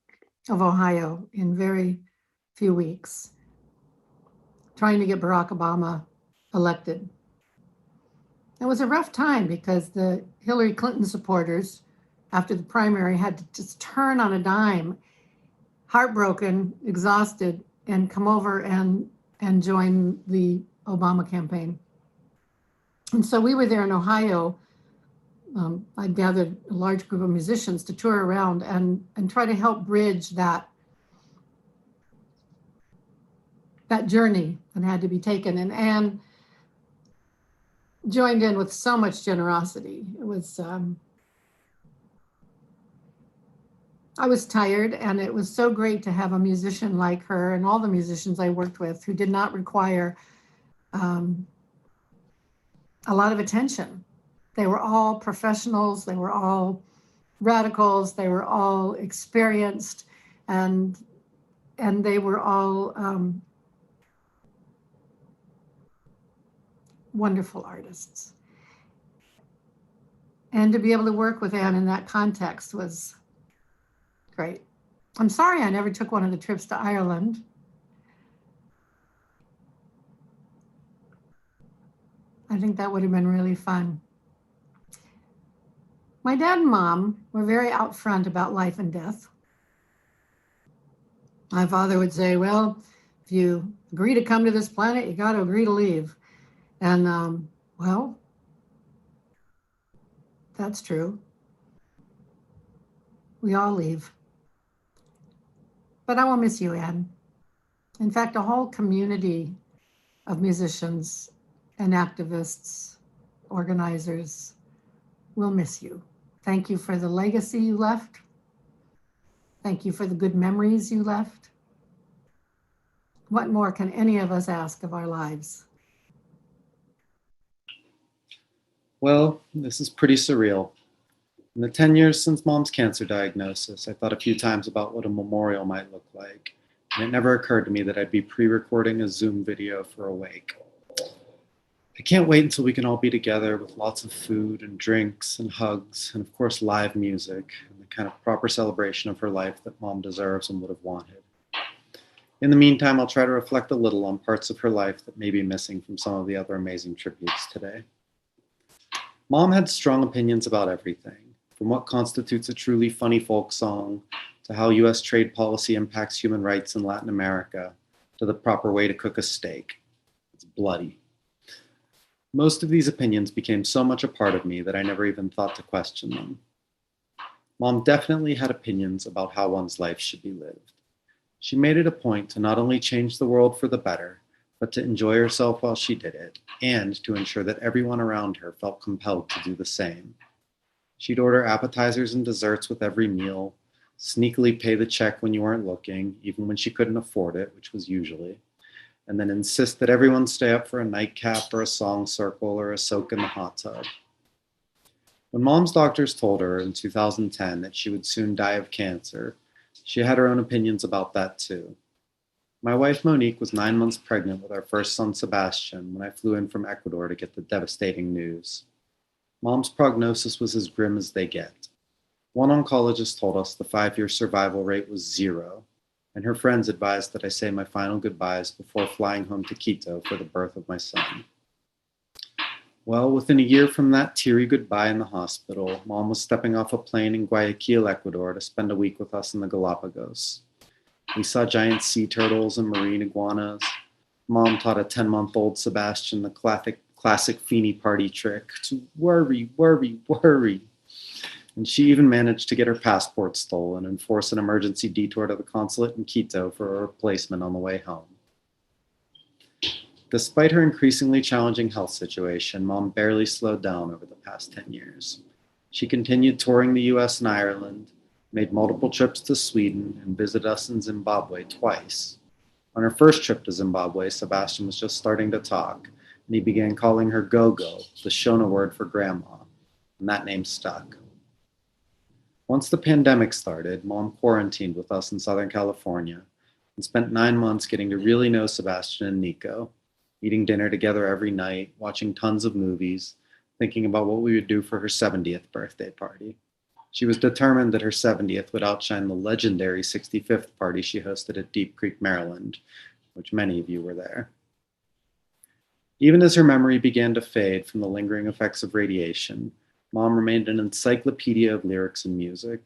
of Ohio in very few weeks, trying to get Barack Obama elected. It was a rough time because the Hillary Clinton supporters, after the primary, had to just turn on a dime, heartbroken, exhausted, and come over and join the Obama campaign. And so we were there in Ohio. I gathered a large group of musicians to tour around and try to help bridge that journey that had to be taken. And Anne joined in with so much generosity. It was, I was tired, and it was so great to have a musician like her and all the musicians I worked with who did not require a lot of attention. They were all professionals, they were all radicals, they were all experienced, and they were all wonderful artists. And to be able to work with Anne in that context was great. I'm sorry I never took one of the trips to Ireland. I think that would have been really fun. My dad and mom were very out front about life and death. My father would say, well, if you agree to come to this planet, you got to agree to leave. And well, that's true. We all leave. But I will miss you, Anne. In fact, a whole community of musicians and activists, organizers, will miss you. Thank you for the legacy you left. Thank you for the good memories you left. What more can any of us ask of our lives? Well, this is pretty surreal. In the 10 years since Mom's cancer diagnosis, I thought a few times about what a memorial might look like, and it never occurred to me that I'd be pre-recording a Zoom video for a wake. I can't wait until we can all be together with lots of food and drinks and hugs and, of course, live music and the kind of proper celebration of her life that Mom deserves and would have wanted. In the meantime, I'll try to reflect a little on parts of her life that may be missing from some of the other amazing tributes today. Mom had strong opinions about everything, from what constitutes a truly funny folk song to how US trade policy impacts human rights in Latin America, to the proper way to cook a steak. It's bloody. Most of these opinions became so much a part of me that I never even thought to question them. Mom definitely had opinions about how one's life should be lived. She made it a point to not only change the world for the better, but to enjoy herself while she did it, and to ensure that everyone around her felt compelled to do the same. She'd order appetizers and desserts with every meal, sneakily pay the check when you weren't looking, even when she couldn't afford it, which was usually, and then insist that everyone stay up for a nightcap or a song circle or a soak in the hot tub. When Mom's doctors told her in 2010 that she would soon die of cancer, she had her own opinions about that too. My wife Monique was 9 months pregnant with our first son Sebastian when I flew in from Ecuador to get the devastating news. Mom's prognosis was as grim as they get. One oncologist told us the 5-year survival rate was 0, and her friends advised that I say my final goodbyes before flying home to Quito for the birth of my son. Well, within a year from that teary goodbye in the hospital, Mom was stepping off a plane in Guayaquil, Ecuador to spend a week with us in the Galapagos. We saw giant sea turtles and marine iguanas. Mom taught a 10-month-old Sebastian the classic Feeney party trick to worry, worry, worry. And she even managed to get her passport stolen and force an emergency detour to the consulate in Quito for a replacement on the way home. Despite her increasingly challenging health situation, Mom barely slowed down over the past 10 years. She continued touring the US and Ireland, made multiple trips to Sweden, and visited us in Zimbabwe twice. On her first trip to Zimbabwe, Sebastian was just starting to talk, and he began calling her Go-Go, the Shona word for grandma, and that name stuck. Once the pandemic started, Mom quarantined with us in Southern California and spent 9 months getting to really know Sebastian and Nico, eating dinner together every night, watching tons of movies, thinking about what we would do for her 70th birthday party. She was determined that her 70th would outshine the legendary 65th party she hosted at Deep Creek, Maryland, which many of you were there. Even as her memory began to fade from the lingering effects of radiation, Mom remained an encyclopedia of lyrics and music.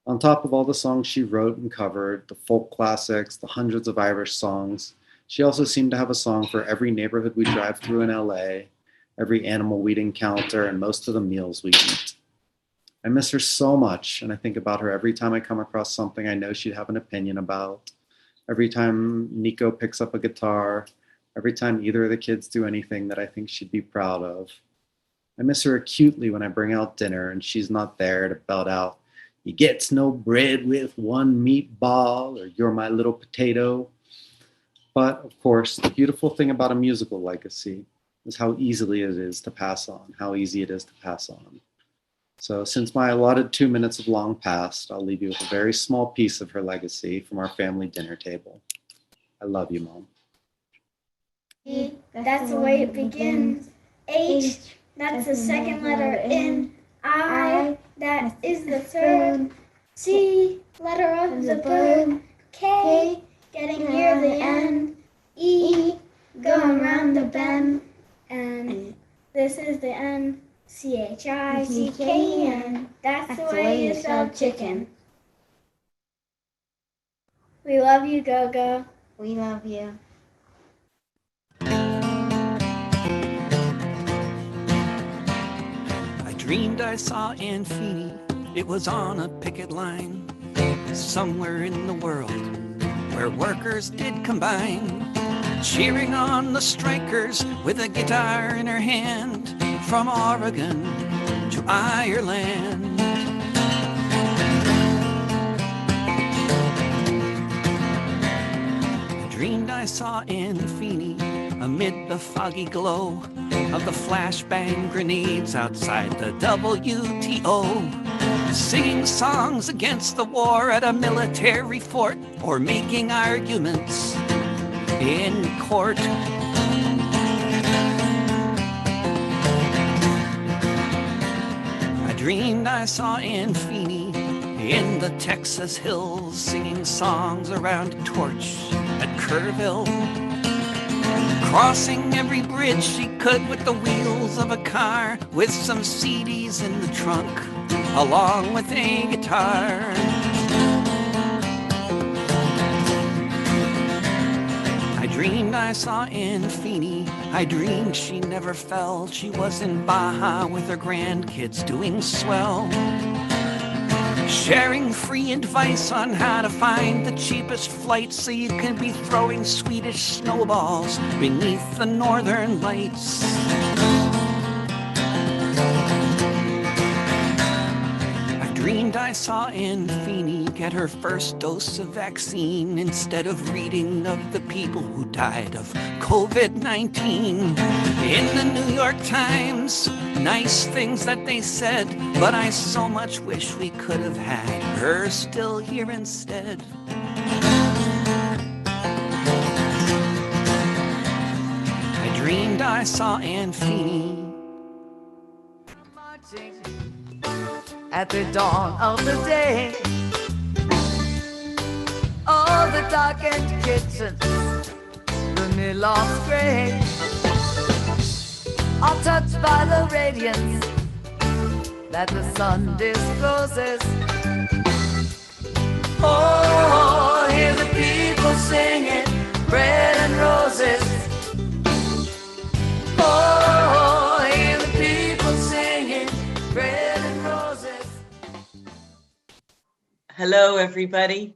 On top of all the songs she wrote and covered, the folk classics, the hundreds of Irish songs, she also seemed to have a song for every neighborhood we drive through in LA, every animal we'd encounter, and most of the meals we eat. I miss her so much, and I think about her every time I come across something I know she'd have an opinion about, every time Nico picks up a guitar, every time either of the kids do anything that I think she'd be proud of. I miss her acutely when I bring out dinner and she's not there to belt out, "You gets no bread with one meatball," or "You're my little potato." But, of course, the beautiful thing about a musical legacy is how easily it is to pass on, how easy it is to pass on. So since my allotted 2 minutes have long passed, I'll leave you with a very small piece of her legacy from our family dinner table. I love you, Mom. E, that's the way it begins. H, that's the second letter in. I, that is the third. C, letter of the bird. K, getting near the end. E, going round the bend. And this is the end. CHICKEN. That's the way you spell chicken. We love you, Go-Go. We love you. I dreamed I saw Anne Feeney. It was on a picket line somewhere in the world where workers did combine, cheering on the strikers with a guitar in her hand, from Oregon to Ireland. I dreamed I saw Anne Feeney amid the foggy glow of the flashbang grenades outside the WTO, singing songs against the war at a military fort, or making arguments in court. dreamed I saw Ann Feeney in the Texas hills singing songs around a torch at Kerrville, crossing every bridge she could with the wheels of a car, with some CDs in the trunk along with a guitar. I dreamed I saw Ann Feeney. I dreamed she never fell. She was in Baja with her grandkids doing swell, sharing free advice on how to find the cheapest flight so you can be throwing Swedish snowballs beneath the northern lights. I dreamed I saw Ann Feeney get her first dose of vaccine instead of reading of the people who died of COVID-19 in the New York Times. Nice things that they said, but I so much wish we could have had her still here instead. I dreamed I saw Ann Feeney marching at the dawn of the day. All the darkened kitchens, the near-lost gray, are touched by the radiance that the sun discloses. Oh, hear the people singing bread and roses. Oh, hear the people singing bread and roses. Hello, everybody.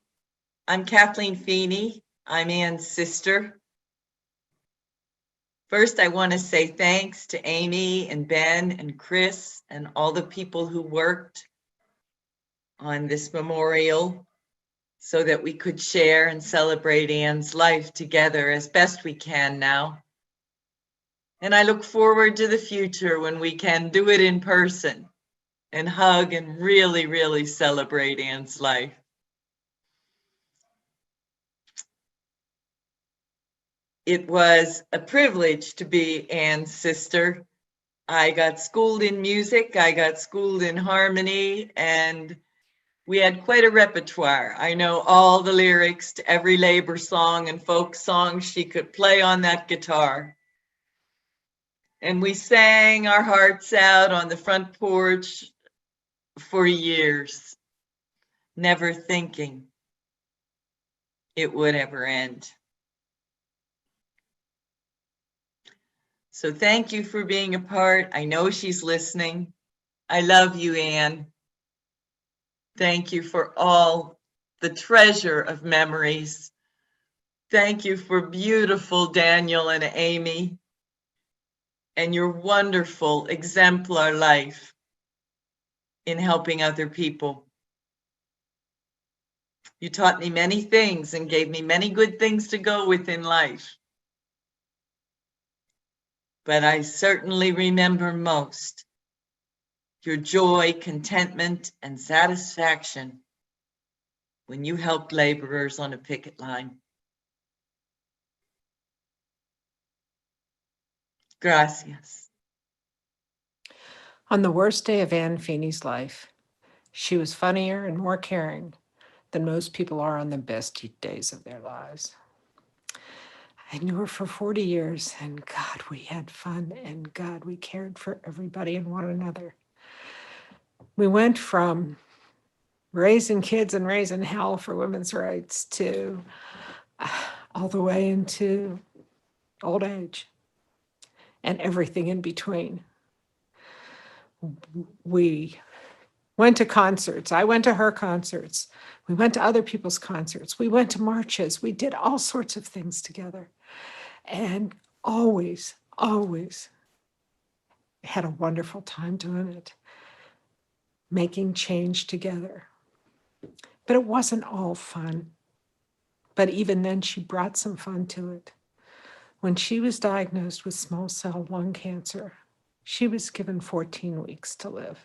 I'm Kathleen Feeney. I'm Ann's sister. First, I want to say thanks to Amy and Ben and Chris and all the people who worked on this memorial so that we could share and celebrate Ann's life together as best we can now. And I look forward to the future when we can do it in person and hug and really, really celebrate Ann's life. It was a privilege to be Ann's sister. I got schooled in music, I got schooled in harmony, and we had quite a repertoire. I know all the lyrics to every labor song and folk song she could play on that guitar. And we sang our hearts out on the front porch for years, never thinking it would ever end. So thank you for being a part. I know she's listening. I love you, Ann. Thank you for all the treasure of memories. Thank you for beautiful Daniel and Amy and your wonderful exemplar life in helping other people. You taught me many things and gave me many good things to go with in life. But I certainly remember most your joy, contentment, and satisfaction when you helped laborers on a picket line. Gracias. On the worst day of Ann Feeney's life, she was funnier and more caring than most people are on the best days of their lives. I knew her for 40 years, and God, we had fun, and God, we cared for everybody and one another. We went from raising kids and raising hell for women's rights to all the way into old age and everything in between. We went to concerts. I went to her concerts. We went to other people's concerts. We went to marches. We did all sorts of things together. And always, always had a wonderful time doing it, making change together. But it wasn't all fun. But even then, she brought some fun to it. When she was diagnosed with small cell lung cancer, she was given 14 weeks to live.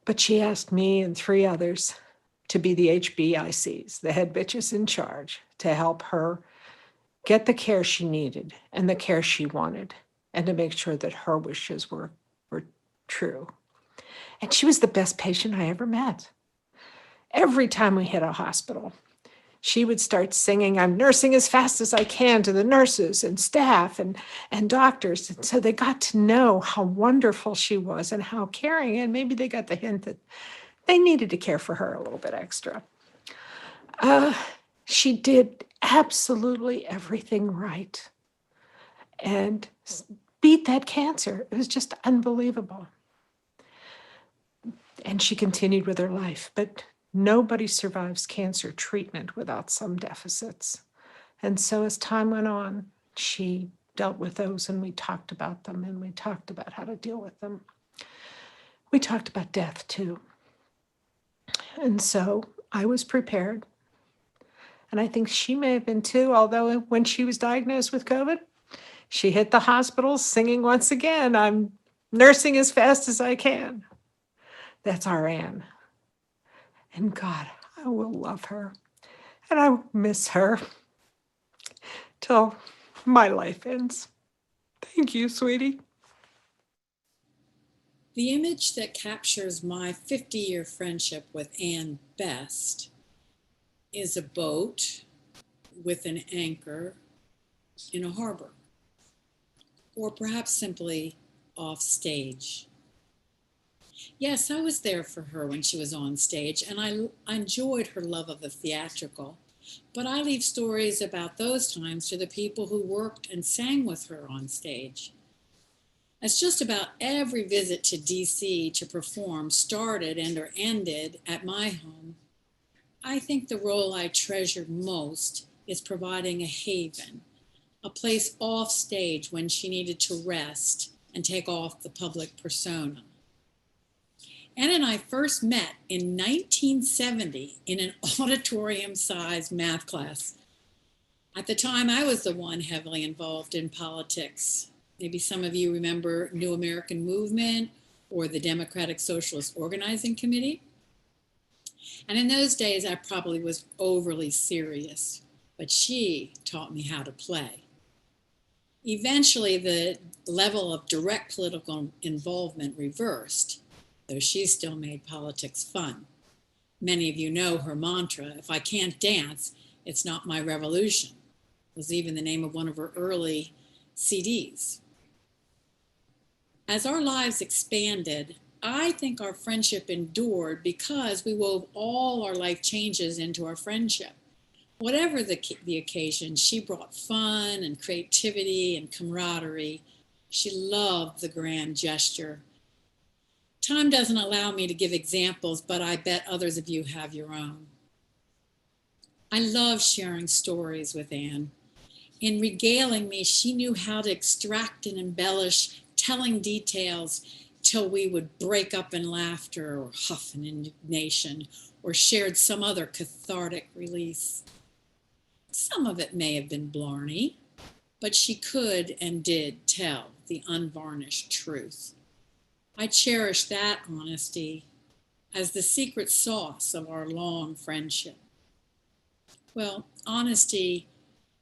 But she asked me and 3 others to be the HBICs, the head bitches in charge, to help her get the care she needed and the care she wanted, and to make sure that her wishes were true. And she was the best patient I ever met. Every time we hit a hospital, she would start singing, "I'm nursing as fast as I can," to the nurses and staff and doctors. And so they got to know how wonderful she was and how caring. And maybe they got the hint that they needed to care for her a little bit extra. She did absolutely everything right and beat that cancer. It was just unbelievable. And she continued with her life, but nobody survives cancer treatment without some deficits. And so as time went on, she dealt with those, and we talked about them, and we talked about how to deal with them. We talked about death too. And so I was prepared. And I think she may have been too, although when she was diagnosed with COVID, she hit the hospital singing once again, "I'm nursing as fast as I can." That's our Anne. And God, I will love her. And I will miss her till my life ends. Thank you, sweetie. The image that captures my 50-year friendship with Anne best is a boat with an anchor in a harbor, or perhaps simply off stage. Yes, I was there for her when she was on stage, and I enjoyed her love of the theatrical, but I leave stories about those times to the people who worked and sang with her on stage. As just about every visit to DC to perform started and or ended at my home, I think the role I treasured most is providing a haven, a place off stage when she needed to rest and take off the public persona. Anne and I first met in 1970 in an auditorium-sized math class. At the time, I was the one heavily involved in politics. Maybe some of you remember New American Movement or the Democratic Socialist Organizing Committee. And in those days, I probably was overly serious, but she taught me how to play. Eventually, the level of direct political involvement reversed, though she still made politics fun. Many of you know her mantra, "If I can't dance, it's not my revolution." It was even the name of one of her early CDs. As our lives expanded, I think our friendship endured because we wove all our life changes into our friendship. Whatever the occasion, she brought fun and creativity and camaraderie. She loved the grand gesture. Time doesn't allow me to give examples, but I bet others of you have your own. I love sharing stories with Anne. In regaling me, she knew how to extract and embellish, telling details till we would break up in laughter or huff in indignation or shared some other cathartic release. Some of it may have been blarney, but she could and did tell the unvarnished truth. I cherish that honesty as the secret sauce of our long friendship. Well, honesty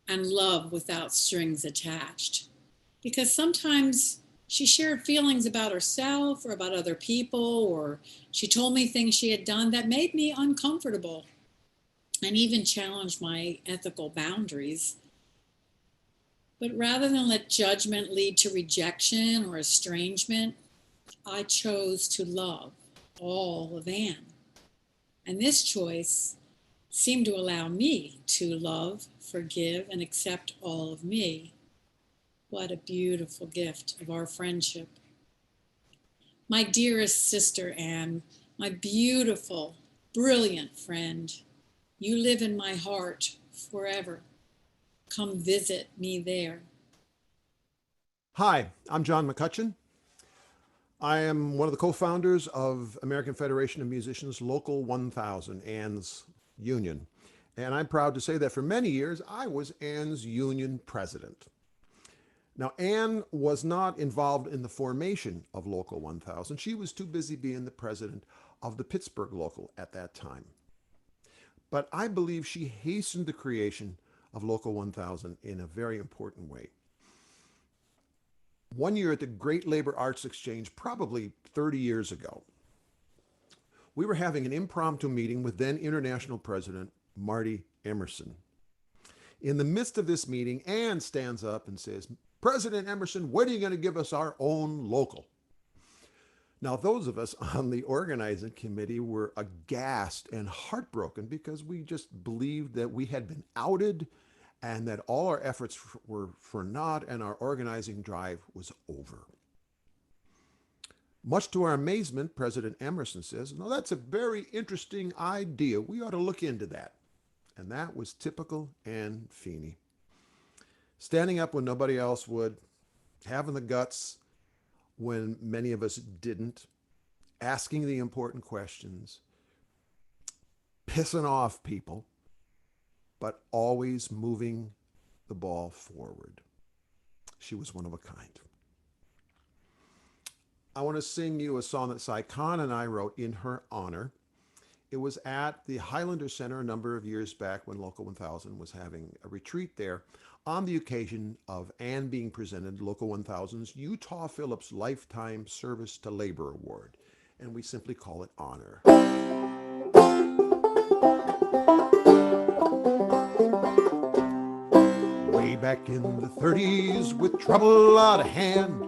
and love without strings attached. Because sometimes she shared feelings about herself or about other people, or she told me things she had done that made me uncomfortable and even challenged my ethical boundaries. But rather than let judgment lead to rejection or estrangement, I chose to love all of Anne. And this choice seemed to allow me to love, forgive, and accept all of me. What a beautiful gift of our friendship. My dearest sister Anne, my beautiful, brilliant friend, you live in my heart forever. Come visit me there. Hi, I'm John McCutcheon. I am one of the co-founders of American Federation of Musicians Local 1000, Anne's union. And I'm proud to say that for many years, I was Anne's union president. Now, Anne was not involved in the formation of Local 1000. She was too busy being the president of the Pittsburgh Local at that time. But I believe she hastened the creation of Local 1000 in a very important way. One year at the Great Labor Arts Exchange, probably 30 years ago, we were having an impromptu meeting with then International President Marty Emerson. In the midst of this meeting, Anne stands up and says, "President Emerson, when are you going to give us our own local?" Now, those of us on the organizing committee were aghast and heartbroken because we just believed that we had been outed and that all our efforts were for naught and our organizing drive was over. Much to our amazement, President Emerson says, "No, that's a very interesting idea. We ought to look into that." And that was typical Anne Feeney. Standing up when nobody else would, having the guts when many of us didn't, asking the important questions, pissing off people, but always moving the ball forward. She was one of a kind. I want to sing you a song that Saikan and I wrote in her honor. It was at the Highlander Center a number of years back when Local 1000 was having a retreat there on the occasion of Anne being presented Local 1000's Utah Phillips Lifetime Service to Labor Award. And we simply call it Honor. Way back in the 30s, with trouble out of hand,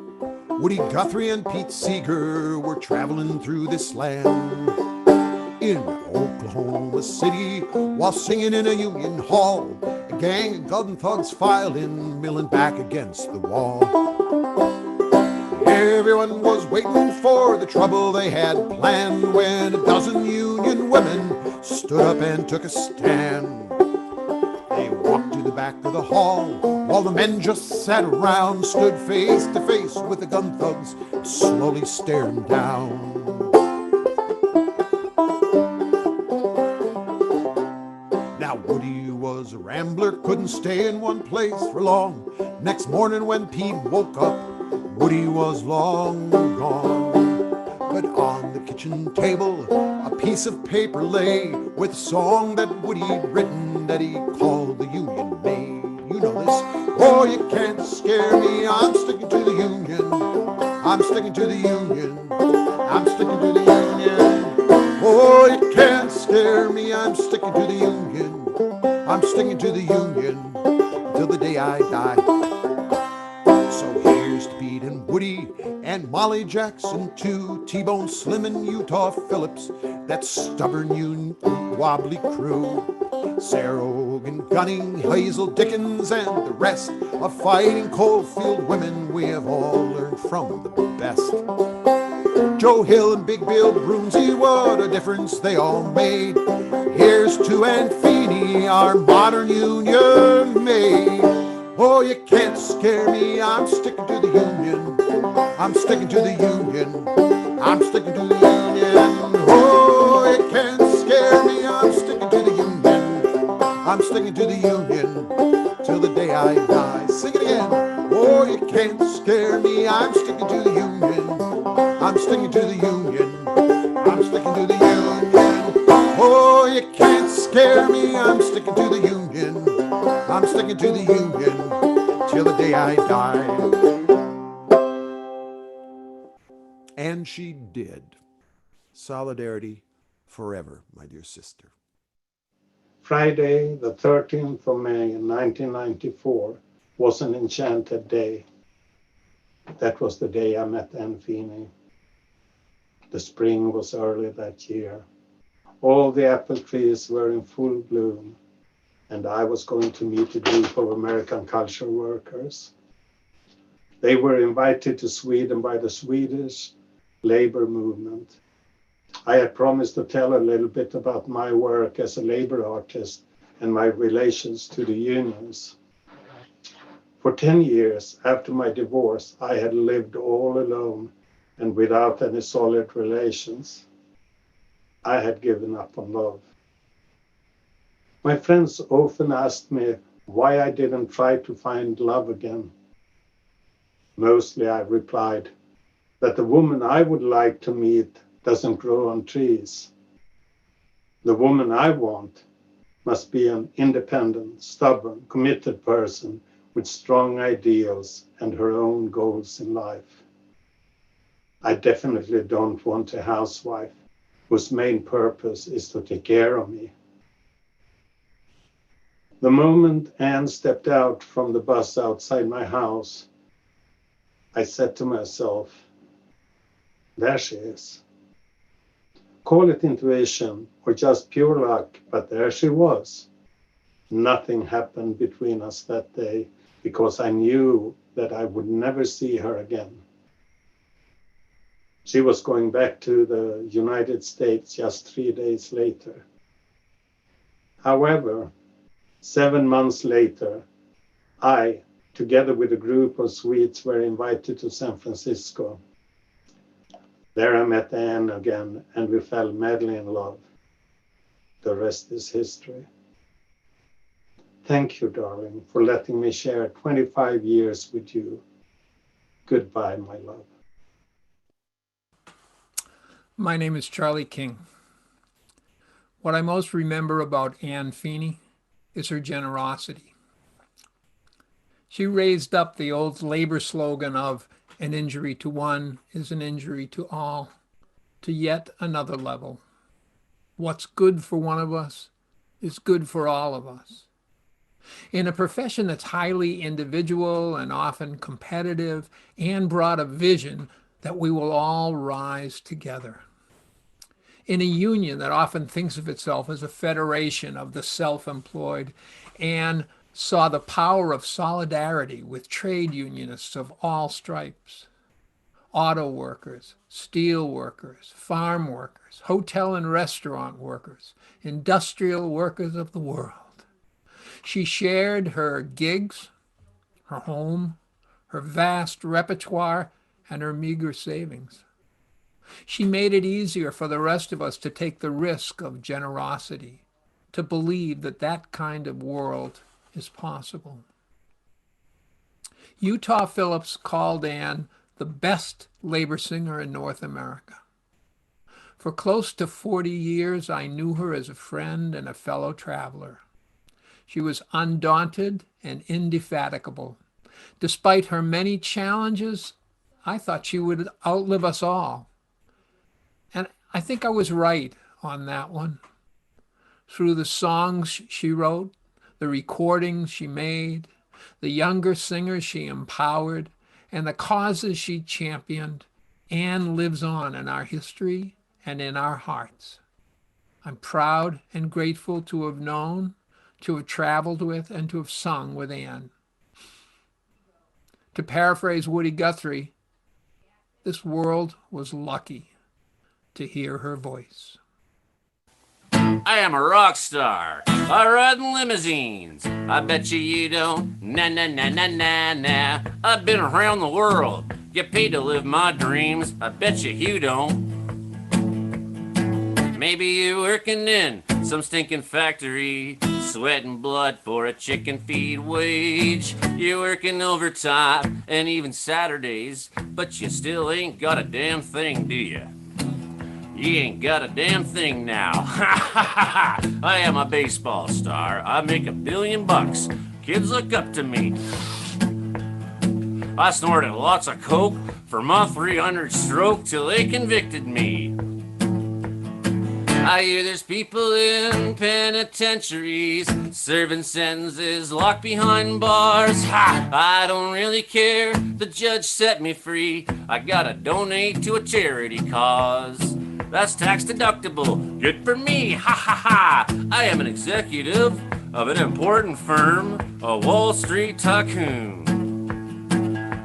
Woody Guthrie and Pete Seeger were traveling through this land. In Oklahoma City, while singing in a union hall, a gang of gun thugs filed in, milling back against the wall. Everyone was waiting for the trouble they had planned when a dozen union women stood up and took a stand. They walked to the back of the hall while the men just sat around, stood face to face with the gun thugs, slowly staring down. Now Woody was a rambler, couldn't stay in one place for long. Next morning when Pete woke up, Woody was long gone. But on the kitchen table, a piece of paper lay with a song that Woody'd written that he called the Union Maid. You know this. Oh, you can't scare me, I'm sticking to the Union. I'm sticking to the Union. I'm sticking to the Union. Oh, you can't scare me, I'm sticking to the Union. I'm sticking to the Union till the day I die. So here's to Pete and Woody and Molly Jackson too, T-Bone Slim and Utah Phillips, that stubborn wobbly crew. Sarah Ogan Gunning, Hazel Dickens, and the rest of fighting coalfield women we have all learned from the best. Joe Hill and Big Bill Brunsey, what a difference they all made. Here's to Anne Feeney, our modern Union maid. Oh, you can't scare me, I'm sticking to the Union. I'm sticking to the Union. I'm sticking to the Union. Oh, you can't scare me, I'm sticking to the Union. I'm sticking to the Union till the day I die. Sing it again. Oh, you can't scare me, I'm sticking to the Union. I'm sticking to the Union. I'm sticking to the Union. Oh, you can't scare me, I'm sticking to the Union. I'm sticking to the Union till the day I die. And she did. Solidarity forever, my dear sister. Friday, the 13th of May in 1994 was an enchanted day. That was the day I met Anne Feeney. The spring was early that year. All the apple trees were in full bloom, and I was going to meet a group of American culture workers. They were invited to Sweden by the Swedish labor movement. I had promised to tell a little bit about my work as a labor artist and my relations to the unions. For 10 years after my divorce, I had lived all alone and without any solid relations. I had given up on love. My friends often asked me why I didn't try to find love again. Mostly I replied that the woman I would like to meet doesn't grow on trees. The woman I want must be an independent, stubborn, committed person with strong ideals and her own goals in life. I definitely don't want a housewife whose main purpose is to take care of me. The moment Anne stepped out from the bus outside my house, I said to myself, there she is. Call it intuition or just pure luck, but there she was. Nothing happened between us that day because I knew that I would never see her again. She was going back to the United States just 3 days later. However, 7 months later, I, together with a group of Swedes, were invited to San Francisco. There I met Anne again, and we fell madly in love. The rest is history. Thank you, darling, for letting me share 25 years with you. Goodbye, my love. My name is Charlie King. What I most remember about Ann Feeney is her generosity. She raised up the old labor slogan of an injury to one is an injury to all, to yet another level. What's good for one of us is good for all of us. In a profession that's highly individual and often competitive, Anne brought a vision that we will all rise together. In a union that often thinks of itself as a federation of the self-employed, Anne saw the power of solidarity with trade unionists of all stripes. Auto workers, steel workers, farm workers, hotel and restaurant workers, industrial workers of the world. She shared her gigs, her home, her vast repertoire, and her meager savings. She made it easier for the rest of us to take the risk of generosity, to believe that that kind of world is possible. Utah Phillips called Anne the best labor singer in North America. For close to 40 years, I knew her as a friend and a fellow traveler. She was undaunted and indefatigable. Despite her many challenges, I thought she would outlive us all. And I think I was right on that one. Through the songs she wrote, the recordings she made, the younger singers she empowered, and the causes she championed, Anne lives on in our history and in our hearts. I'm proud and grateful to have known, to have traveled with, and to have sung with Anne. To paraphrase Woody Guthrie, this world was lucky to hear her voice. I am a rock star. I ride in limousines. I bet you don't. Nah, nah, nah, nah, nah, nah. I've been around the world. Get paid to live my dreams. I bet you don't. Maybe you're working in some stinking factory, sweating blood for a chicken feed wage. You're working overtime and even Saturdays, but you still ain't got a damn thing, do you? You ain't got a damn thing now. I am a baseball star. I make $1 billion. Kids look up to me. I snorted lots of coke for my 300 stroke till they convicted me. I hear there's people in penitentiaries serving sentences locked behind bars. Ha! I don't really care. The judge set me free. I gotta donate to a charity cause. That's tax deductible. Good for me. Ha ha ha. I am an executive of an important firm, a Wall Street tycoon.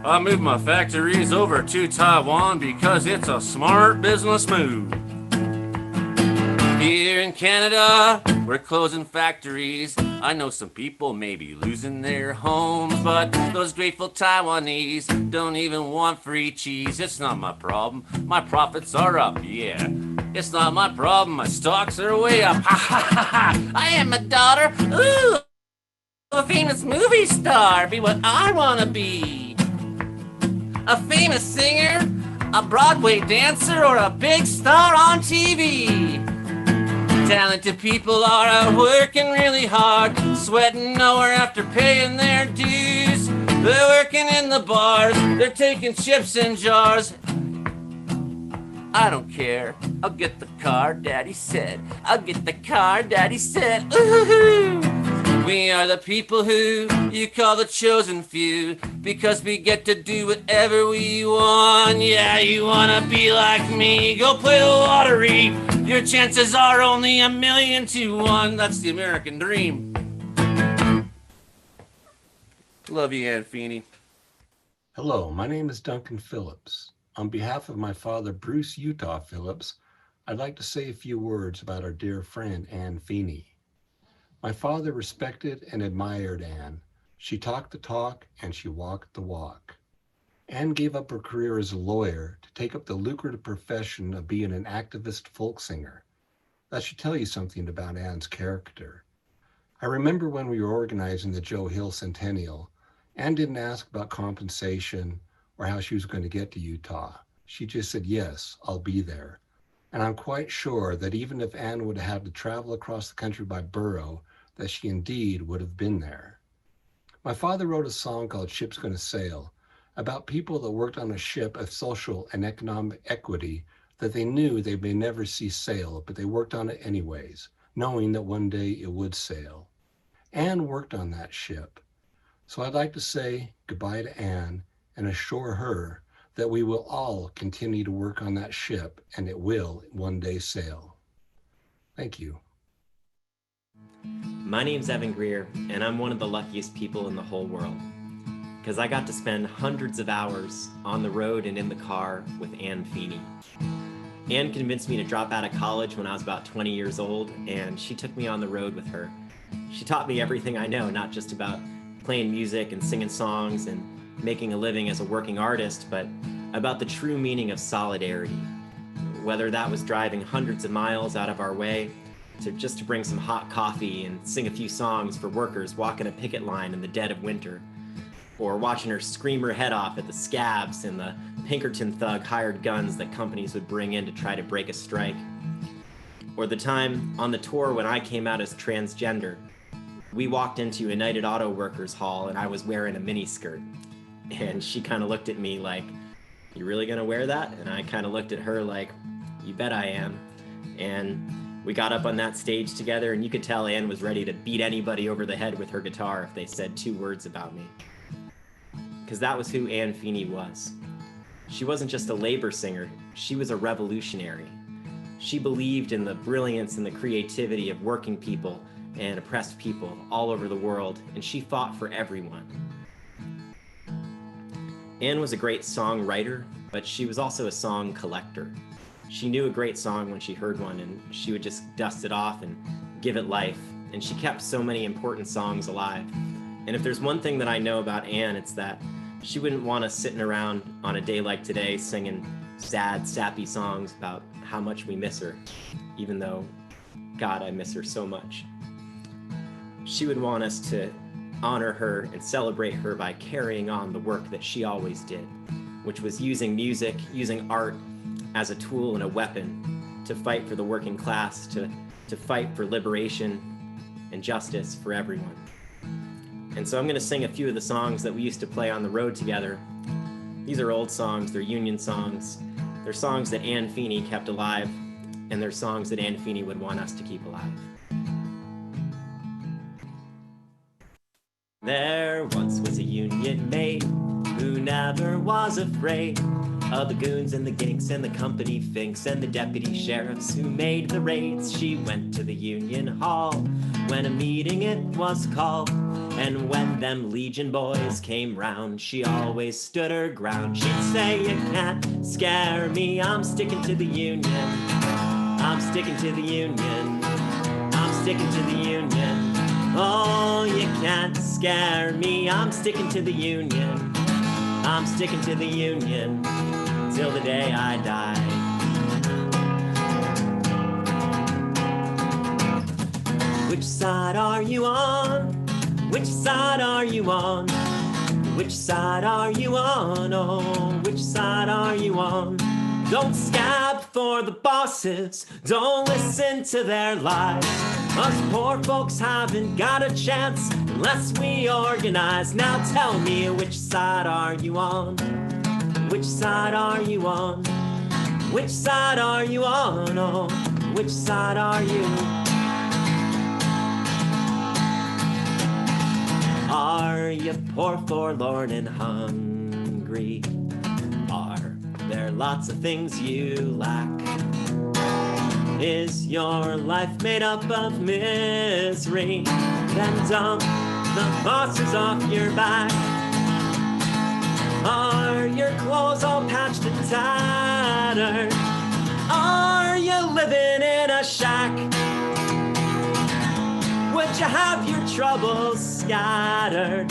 I moved my factories over to Taiwan because it's a smart business move. Here in Canada, we're closing factories. I know some people may be losing their homes, but those grateful Taiwanese don't even want free cheese. It's not my problem. My profits are up, yeah. It's not my problem. My stocks are way up. Ha ha ha ha. I am a daughter. Ooh, a famous movie star. Be what I want to be. A famous singer, a Broadway dancer, or a big star on TV. Talented people are out working really hard, sweating nowhere after paying their dues. They're working in the bars, they're taking chips in jars. I don't care, I'll get the car, Daddy said. I'll get the car, Daddy said. Ooh-hoo-hoo. We are the people who you call the chosen few, because we get to do whatever we want. Yeah, you wanna be like me? Go play the lottery. Your chances are only 1,000,000 to 1. That's the American dream. Love you, Ann Feeney. Hello, my name is Duncan Phillips. On behalf of my father, Bruce Utah Phillips, I'd like to say a few words about our dear friend, Ann Feeney. My father respected and admired Ann. She talked the talk and she walked the walk. Ann gave up her career as a lawyer to take up the lucrative profession of being an activist folk singer. That should tell you something about Ann's character. I remember when we were organizing the Joe Hill Centennial, Ann didn't ask about compensation or how she was going to get to Utah. She just said, yes, I'll be there. And I'm quite sure that even if Ann would have had to travel across the country by burro, that she indeed would have been there. My father wrote a song called Ship's Gonna Sail about people that worked on a ship of social and economic equity that they knew they may never see sail, but they worked on it anyways, knowing that one day it would sail. Ann worked on that ship. So I'd like to say goodbye to Ann and assure her that we will all continue to work on that ship and it will one day sail. Thank you. My name's Evan Greer, and I'm one of the luckiest people in the whole world, because I got to spend hundreds of hours on the road and in the car with Ann Feeney. Ann convinced me to drop out of college when I was about 20 years old, and she took me on the road with her. She taught me everything I know, not just about playing music and singing songs and making a living as a working artist, but about the true meaning of solidarity. Whether that was driving hundreds of miles out of our way just to bring some hot coffee and sing a few songs for workers walking a picket line in the dead of winter, or watching her scream her head off at the scabs and the Pinkerton thug hired guns that companies would bring in to try to break a strike, or the time on the tour when I came out as transgender. We walked into United Auto Workers Hall and I was wearing a miniskirt, and she kind of looked at me like, "You really gonna wear that?" And I kind of looked at her like, "You bet I am." And we got up on that stage together, and you could tell Ann was ready to beat anybody over the head with her guitar if they said 2 words about me. Because that was who Ann Feeney was. She wasn't just a labor singer, she was a revolutionary. She believed in the brilliance and the creativity of working people and oppressed people all over the world, and she fought for everyone. Ann was a great songwriter, but she was also a song collector. She knew a great song when she heard one, and she would just dust it off and give it life. And she kept so many important songs alive. And if there's one thing that I know about Ann, it's that she wouldn't want us sitting around on a day like today singing sad, sappy songs about how much we miss her, even though, God, I miss her so much. She would want us to honor her and celebrate her by carrying on the work that she always did, which was using music, using art, as a tool and a weapon to fight for the working class, to fight for liberation and justice for everyone. And so I'm going to sing a few of the songs that we used to play on the road together. These are old songs, they're Union songs. They're songs that Ann Feeney kept alive, and they're songs that Ann Feeney would want us to keep alive. There once was a Union maid who never was afraid of the goons and the ginks and the company finks and the deputy sheriffs who made the raids. She went to the Union Hall when a meeting it was called, and when them Legion boys came round, she always stood her ground. She'd say, "You can't scare me, I'm sticking to the Union. I'm sticking to the Union. I'm sticking to the Union. Oh, you can't scare me, I'm sticking to the Union. I'm sticking to the Union till the day I die." Which side are you on? Which side are you on? Which side are you on? Oh, which side are you on? Don't scab for the bosses, don't listen to their lies. Us poor folks haven't got a chance unless we organize. Now tell me, which side are you on? Which side are you on? Which side are you on? Oh, which side are you? Are you poor, forlorn, and hungry? Are there lots of things you lack? Is your life made up of misery? Then dump the bosses off your back. Are your clothes all patched and tattered? Are you living in a shack? Would you have your troubles scattered?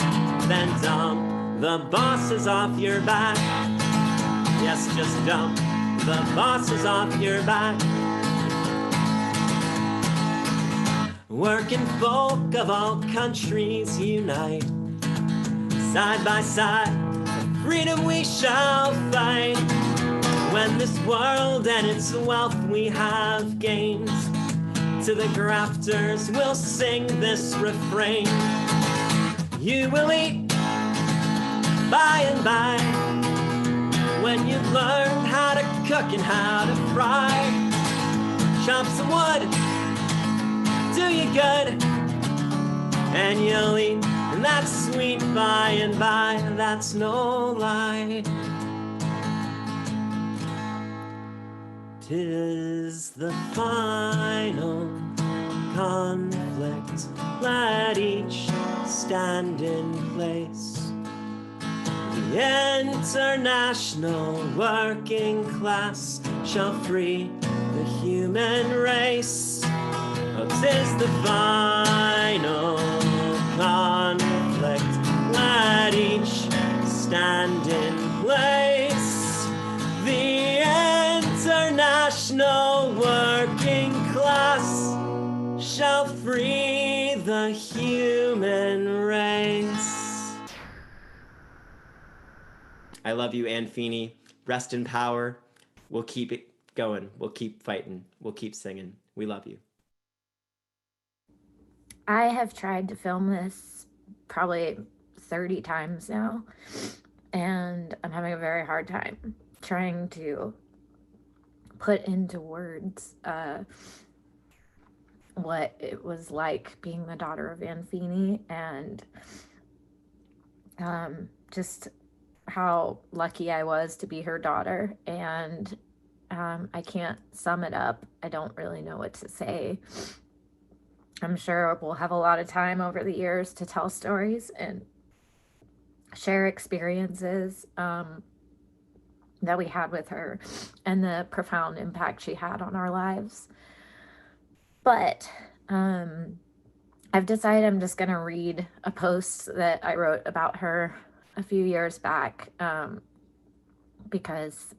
Then dump the bosses off your back. Yes, just dump the bosses off your back. Working folk of all countries unite. Side by side, for freedom we shall fight. When this world and its wealth we have gained, to the grafters we'll sing this refrain. You will eat by and by, when you've learned how to cook and how to fry. Chop some wood, do you good, and you'll eat, and that's sweet by and by, that's no lie. 'Tis the final conflict, let each stand in place. The international working class shall free the human race. Oh, 'tis the final conflict, let each stand in place. The international working class shall free the human race. I love you, Ann Feeney. Rest in power. We'll keep it going. We'll keep fighting. We'll keep singing. We love you. I have tried to film this probably 30 times now, and I'm having a very hard time trying to put into words what it was like being the daughter of Anne Feeney, and just how lucky I was to be her daughter. And I can't sum it up. I don't really know what to say. I'm sure we'll have a lot of time over the years to tell stories and share experiences that we had with her and the profound impact she had on our lives. But I've decided I'm just going to read a post that I wrote about her a few years back because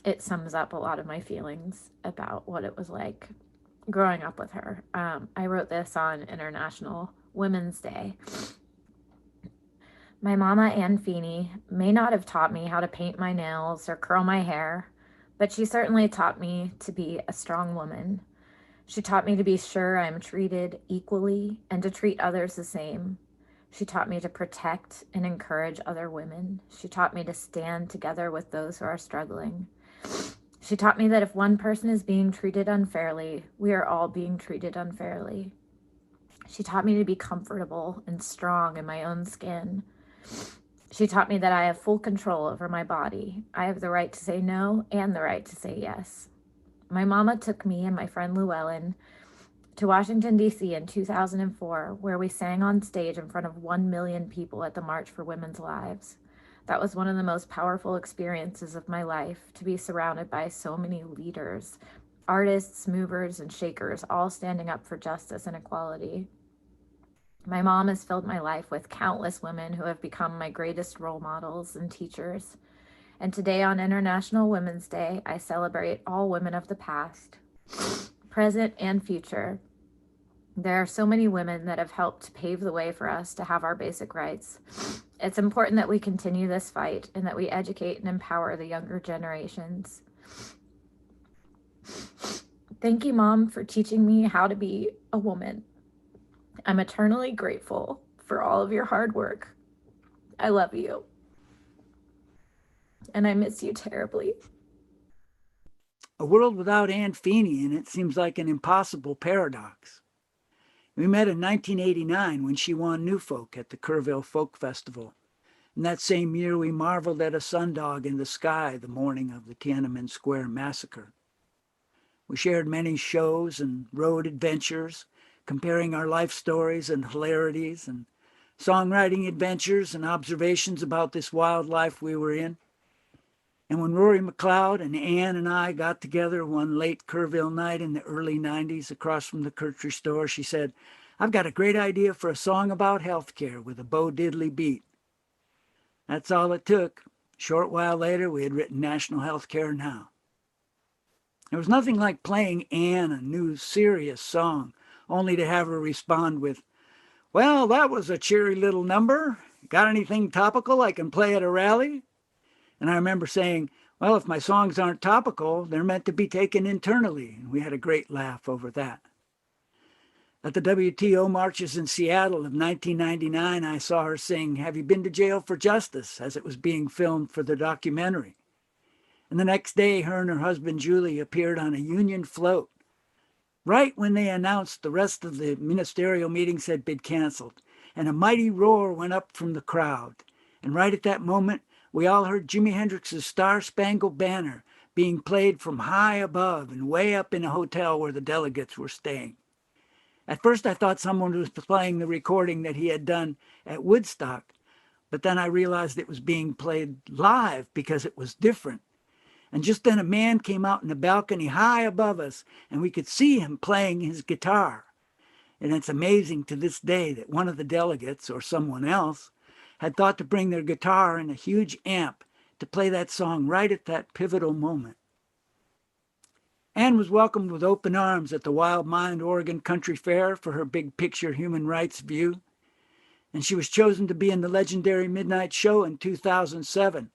it sums up a lot of my feelings about what it was like growing up with her. I wrote this on International Women's Day. My mama, Ann Feeney, may not have taught me how to paint my nails or curl my hair, but she certainly taught me to be a strong woman. She taught me to be sure I am treated equally and to treat others the same. She taught me to protect and encourage other women. She taught me to stand together with those who are struggling. She taught me that if one person is being treated unfairly, we are all being treated unfairly. She taught me to be comfortable and strong in my own skin. She taught me that I have full control over my body. I have the right to say no and the right to say yes. My mama took me and my friend Llewellyn to Washington, D.C. in 2004, where we sang on stage in front of 1 million people at the March for Women's Lives. That was one of the most powerful experiences of my life, to be surrounded by so many leaders, artists, movers, and shakers, all standing up for justice and equality. My mom has filled my life with countless women who have become my greatest role models and teachers. And today on International Women's Day, I celebrate all women of the past, present, and future. There are so many women that have helped pave the way for us to have our basic rights. It's important that we continue this fight and that we educate and empower the younger generations. Thank you, Mom, for teaching me how to be a woman. I'm eternally grateful for all of your hard work. I love you. and I miss you terribly. A world without Anne Feeney in it seems like an impossible paradox. We met in 1989 when she won New Folk at the Kerrville Folk Festival. And that same year, we marveled at a sundog in the sky the morning of the Tiananmen Square massacre. We shared many shows and road adventures, comparing our life stories and hilarities and songwriting adventures and observations about this wild life we were in. And when Rory McLeod and Ann and I got together one late Kerrville night in the early 90s across from the Kirtry store, she said, "I've got a great idea for a song about healthcare with a Bo Diddley beat." That's all it took. A short while later, we had written National Healthcare Now. There was nothing like playing Ann a new serious song, only to have her respond with, "Well, that was a cheery little number. Got anything topical I can play at a rally?" And I remember saying, "Well, if my songs aren't topical, they're meant to be taken internally." And we had a great laugh over that. At the WTO marches in Seattle of 1999, I saw her sing "Have You Been to Jail for Justice" as it was being filmed for the documentary. And the next day, her and her husband Julie appeared on a Union float, right when they announced the rest of the ministerial meetings had been canceled, and a mighty roar went up from the crowd. And right at that moment, we all heard Jimi Hendrix's Star-Spangled Banner being played from high above and way up in a hotel where the delegates were staying. At first, I thought someone was playing the recording that he had done at Woodstock, but then I realized it was being played live because it was different. And just then a man came out in the balcony high above us, and we could see him playing his guitar. And it's amazing to this day that one of the delegates, or someone else, had thought to bring their guitar and a huge amp to play that song right at that pivotal moment. Anne was welcomed with open arms at the Wild Mind Oregon Country Fair for her big picture human rights view, and she was chosen to be in the legendary Midnight Show in 2007.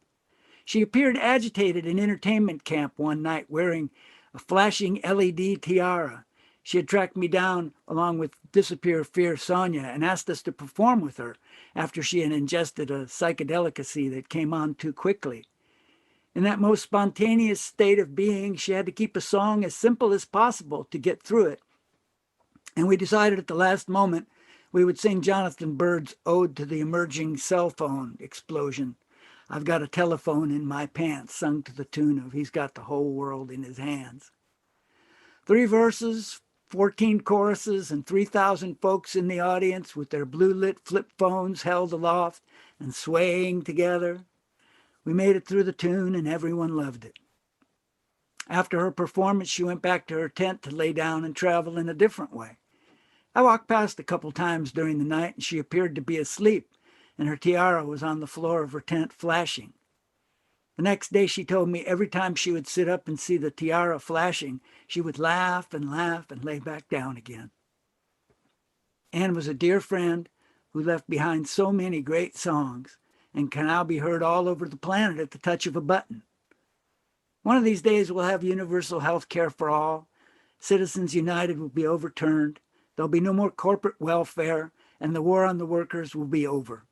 She appeared agitated in entertainment camp one night wearing a flashing LED tiara. She had tracked me down along with Disappear Fear Sonia and asked us to perform with her after she had ingested a psychedelicacy that came on too quickly. In that most spontaneous state of being, she had to keep a song as simple as possible to get through it. And we decided at the last moment we would sing Jonathan Bird's Ode to the Emerging Cell Phone Explosion. I've got a telephone in my pants, sung to the tune of He's Got the Whole World in His Hands. 3 verses, 14 choruses, and 3,000 folks in the audience with their blue-lit flip phones held aloft and swaying together. We made it through the tune, and everyone loved it. After her performance, she went back to her tent to lay down and travel in a different way. I walked past a couple times during the night, and she appeared to be asleep, and her tiara was on the floor of her tent flashing. The next day, she told me every time she would sit up and see the tiara flashing, she would laugh and lay back down again. Anne was a dear friend who left behind so many great songs and can now be heard all over the planet at the touch of a button. One of these days, we'll have universal health care for all. Citizens United will be overturned. There'll be no more corporate welfare, and the war on the workers will be over.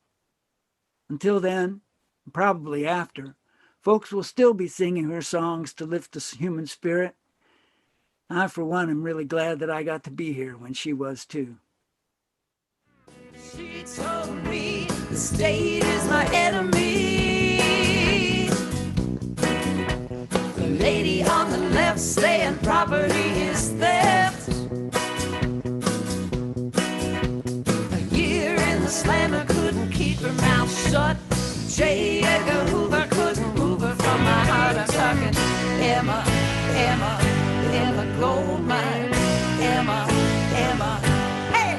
Until then, and probably after, folks will still be singing her songs to lift the human spirit. I, for one, am really glad that I got to be here when she was too. She told me the state is my enemy. The lady on the left saying property is theft. A year in the slammer couldn't keep her mouth shut. J. Edgar Hoover couldn't move her from my heart. I'm talking Emma, Emma, Emma Goldmine. Emma, Emma, hey!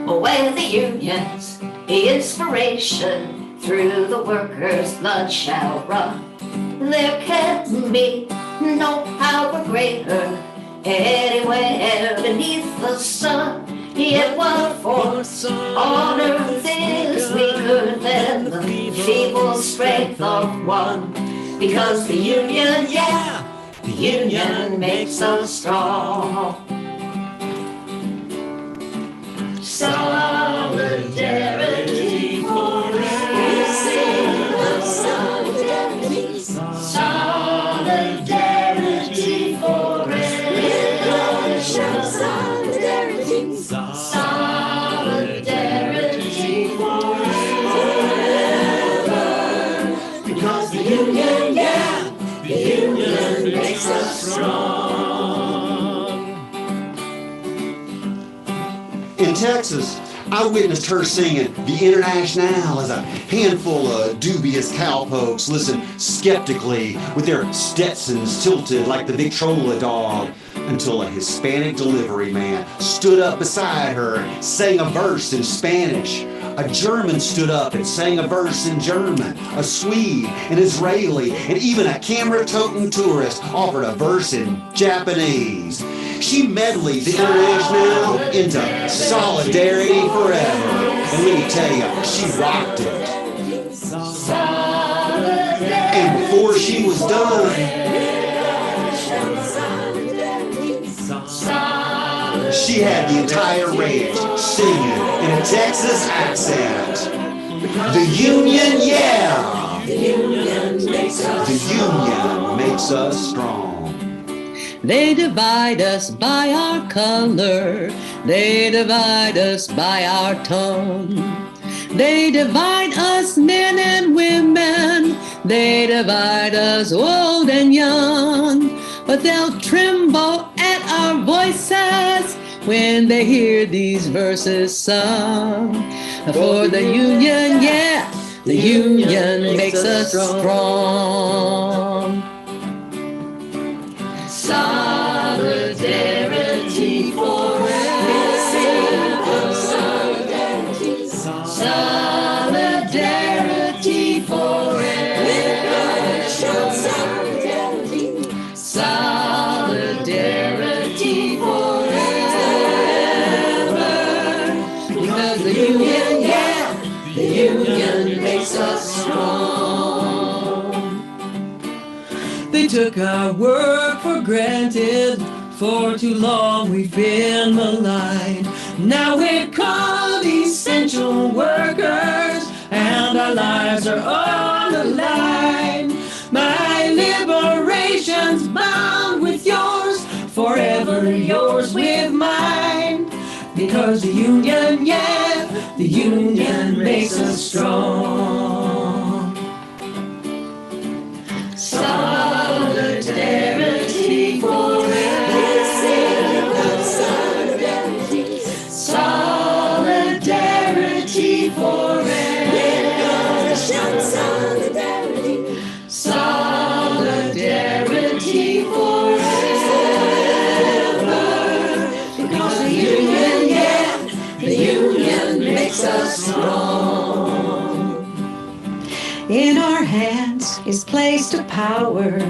When the unions, the inspiration through the workers' blood shall run, there can be no power greater anywhere beneath the sun. Yet what force on earth is weaker than the feeble strength of one? Because the union, yeah, the union makes us strong. Solidarity forever. We sing of solidarity. Solidarity forever. We're gonna show solidarity. Solidarity forever. Because the union, yeah, the union makes us strong. In Texas, I witnessed her singing the Internationale as a handful of dubious cowpokes listened skeptically with their Stetsons tilted like the Victrola dog until a Hispanic delivery man stood up beside her and sang a verse in Spanish. A German stood up and sang a verse in German. A Swede, an Israeli, and even a camera-toting tourist offered a verse in Japanese. She medleyed the Internationale into Solidarity Forever. And let me tell you, she rocked it. And before she was done, she had the entire ranch singing in a Texas accent. The union, yeah! The union makes us strong. They divide us by our color. They divide us by our tongue. They divide us men and women. They divide us old and young. But they'll tremble at our voices when they hear these verses sung. For the union, yeah, the union makes us strong. Solidarity forever. Solidarity. Solidarity forever. We're gonna show solidarity. Solidarity forever. Because the union, yeah, the union makes us strong. They took our work for granted. For too long we've been maligned. Now we're called essential workers, and our lives are on the line. My liberation's bound with yours, forever yours with mine. Because the union, yeah, the union makes us strong. Solidarity forever. Solidarity. Solidarity forever. We're gonna shout solidarity. Solidarity forever. Because the union, yeah, the union makes us strong. In our hands is placed a power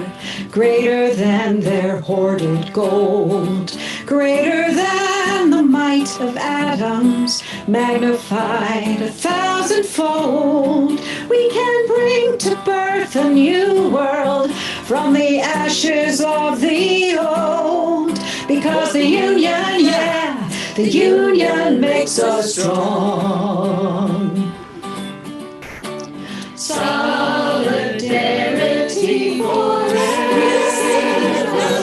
greater than their hoarded gold, greater than the might of atoms, magnified 1,000-fold. We can bring to birth a new world from the ashes of the old. Because the union, yeah, the union makes us strong. Solidarity forever.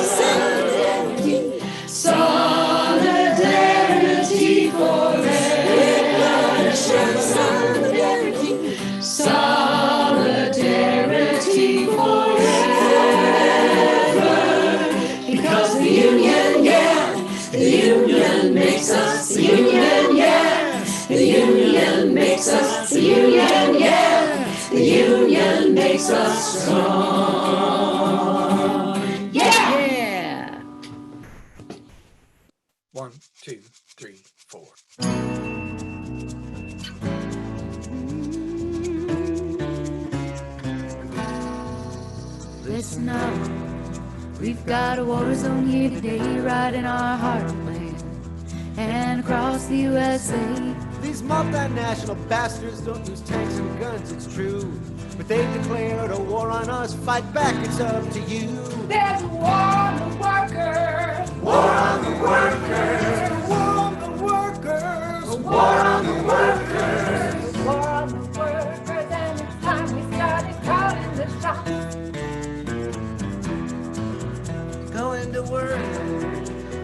Solidarity. Solidarity forever. We're gonna show solidarity. Solidarity forever. Because the union, yeah, the union makes us. The union, yeah, the union makes us. The union, yeah. The union makes us strong. Yeah! 1, 2, 3, 4. Listen up, we've got a war zone here today, right in our heartland, and across the USA. These multinational bastards don't use tanks and guns, it's true. But they declared a war on us, fight back, it's up to you. There's a war on the workers. War on the workers. War on the workers. War on the workers. War on the workers, and it's time we started calling the shots. Going to work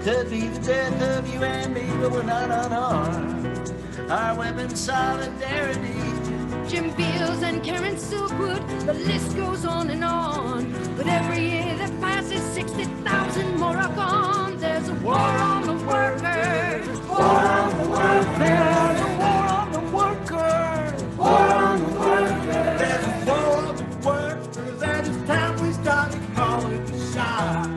could be the death of you and me, but we're not unarmed. Our weapon solidarity. Jim Beals and Karen Silkwood, the list goes on and on. But every year that passes, 60,000 more are gone. There's a war on the workers. War on the workers. There's a war on the workers. War on the workers. There's a war on the workers, and it's time we started calling the shots.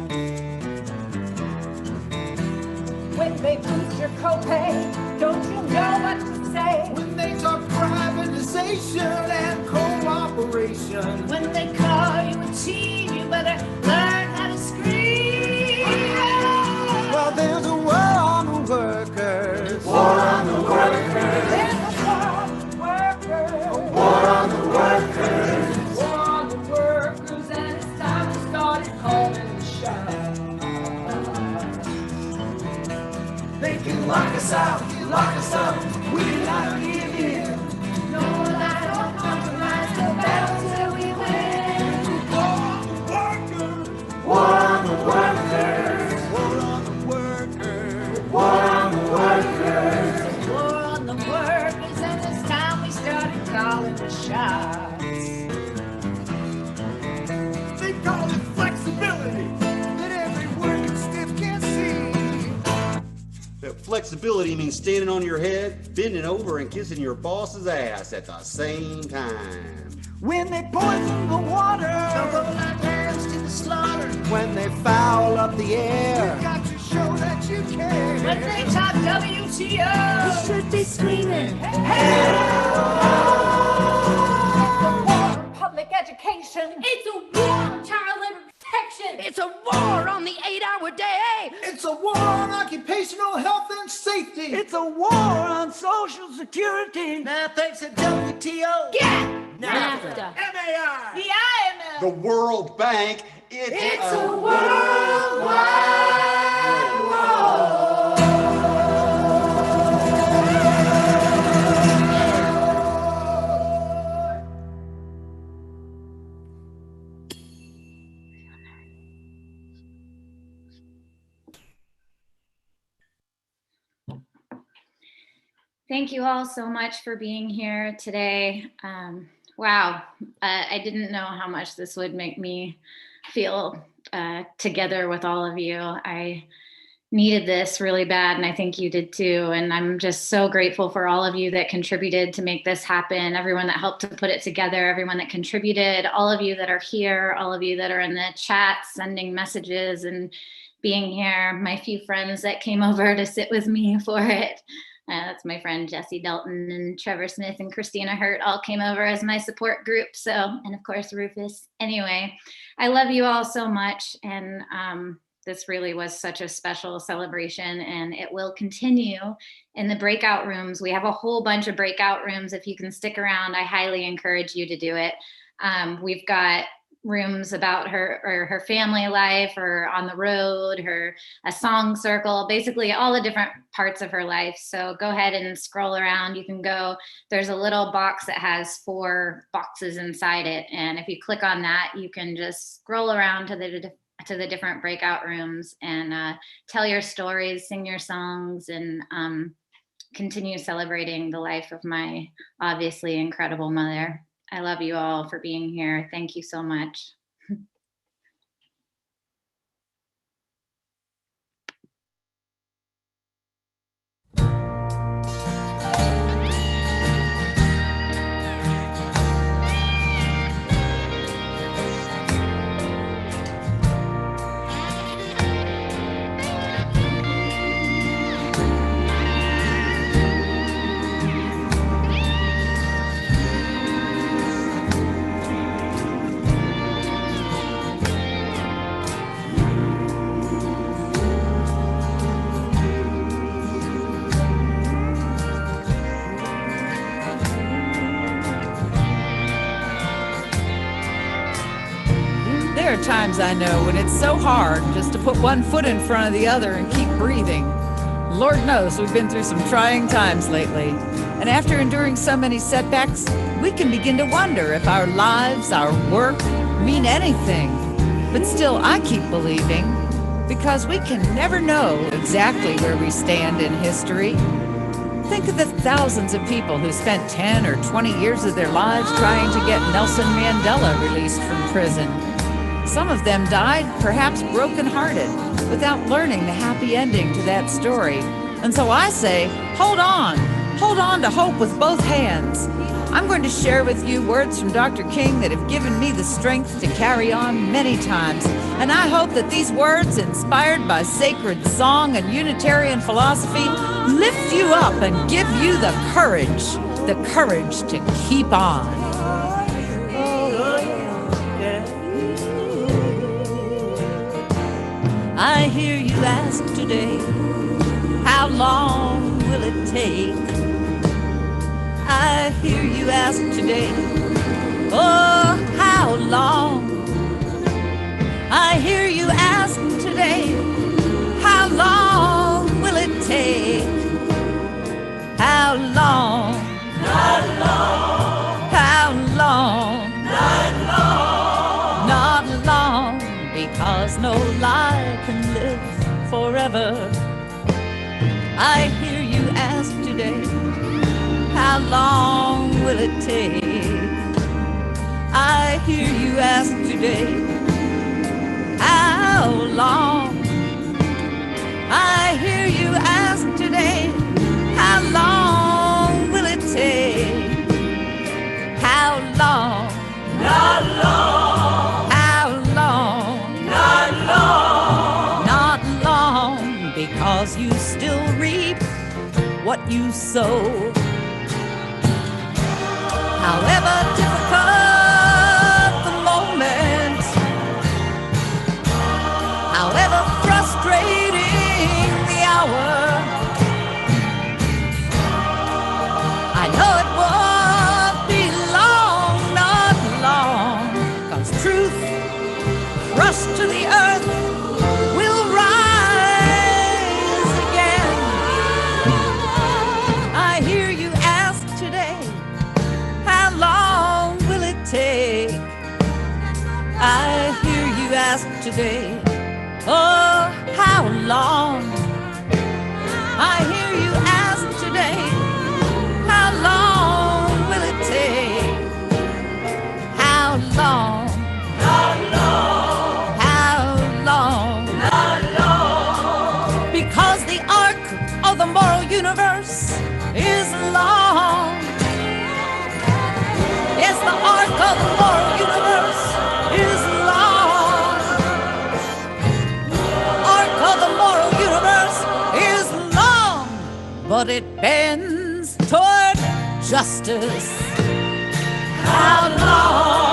When they boost your copay, don't you know what to say? When they talk privatization and cooperation. When they call you a teen, you better learn how to scream. Well, there's a war on the workers. War on the workers. There's a war on the workers. War on the workers. War on the workers, and it's time we started calling the shots. They can lock us out, lock us up. We will not give in. No lie, no compromise, no battle till we win. War on the workers. War on the workers. War on the workers. War on the workers, and it's time we started calling the shots. They call it flexibility that every working stiff can see. That flexibility means standing on your head, bending over, and kissing your boss's ass at the same time. When they poison the water, they'll roll our hands to the slaughter. When they foul up the air, you got to show that you care. When they talk WTO, You should be screaming. hey! The war on public education. It's a war on child labor protection. It's a war on the 8-hour day. It's a war on occupational health and safety. It's a war on social security. Now thanks to WTO. Get NAFTA. MAI. The IMF. The World Bank, It's a worldwide war. Thank you all so much for being here today. Wow, I didn't know how much this would make me feel together with all of you. I needed this really bad, and I think you did too. And I'm just so grateful for all of you that contributed to make this happen, everyone that helped to put it together, everyone that contributed, all of you that are here, all of you that are in the chat sending messages and being here, my few friends that came over to sit with me for it. That's my friend Jesse Delton and Trevor Smith and Christina Hurt all came over as my support group. So, and of course, Rufus. Anyway, I love you all so much. And this really was such a special celebration, and it will continue in the breakout rooms. We have a whole bunch of breakout rooms. If you can stick around, I highly encourage you to do it. We've got rooms about her or her family life, or on the road, a song circle, basically all the different parts of her life. So go ahead and scroll around. You can go, there's a little box that has 4 boxes inside it. And if you click on that, you can just scroll around to the different breakout rooms and tell your stories, sing your songs, and continue celebrating the life of my obviously incredible mother. I love you all for being here. Thank you so much. are times, I know, when it's so hard just to put one foot in front of the other and keep breathing. Lord knows we've been through some trying times lately. And after enduring so many setbacks, we can begin to wonder if our lives, our work, mean anything. But still, I keep believing, because we can never know exactly where we stand in history. Think of the thousands of people who spent 10 or 20 years of their lives trying to get Nelson Mandela released from prison. Some of them died, perhaps brokenhearted, without learning the happy ending to that story. And so I say, hold on to hope with both hands. I'm going to share with you words from Dr. King that have given me the strength to carry on many times. And I hope that these words, inspired by sacred song and Unitarian philosophy, lift you up and give you the courage to keep on. I hear you ask today, how long will it take? I hear you ask today, oh, how long? I hear you ask today, how long will it take? How long? Not long. How long? Not long. Not long, because no lie can live forever. I hear you ask today, how long will it take? I hear you ask today, how long? I hear you ask today, how long will it take? How long? Not long. How long? Not long. Not long, because you still reap what you sow. However difficult the moment, however frustrating the hour, I know it won't be long, not long, 'cause truth crushed to the earth will rise again. I hear you ask today, how long will it take? I hear you ask today, oh, how long? I hear you ask today, how long will it take? How long? Not long. How long? Not long. Because the arc of the moral universe is long. Yes, the arc of the moral universe is long. Arc of the moral universe is long, but it bends toward justice. How long?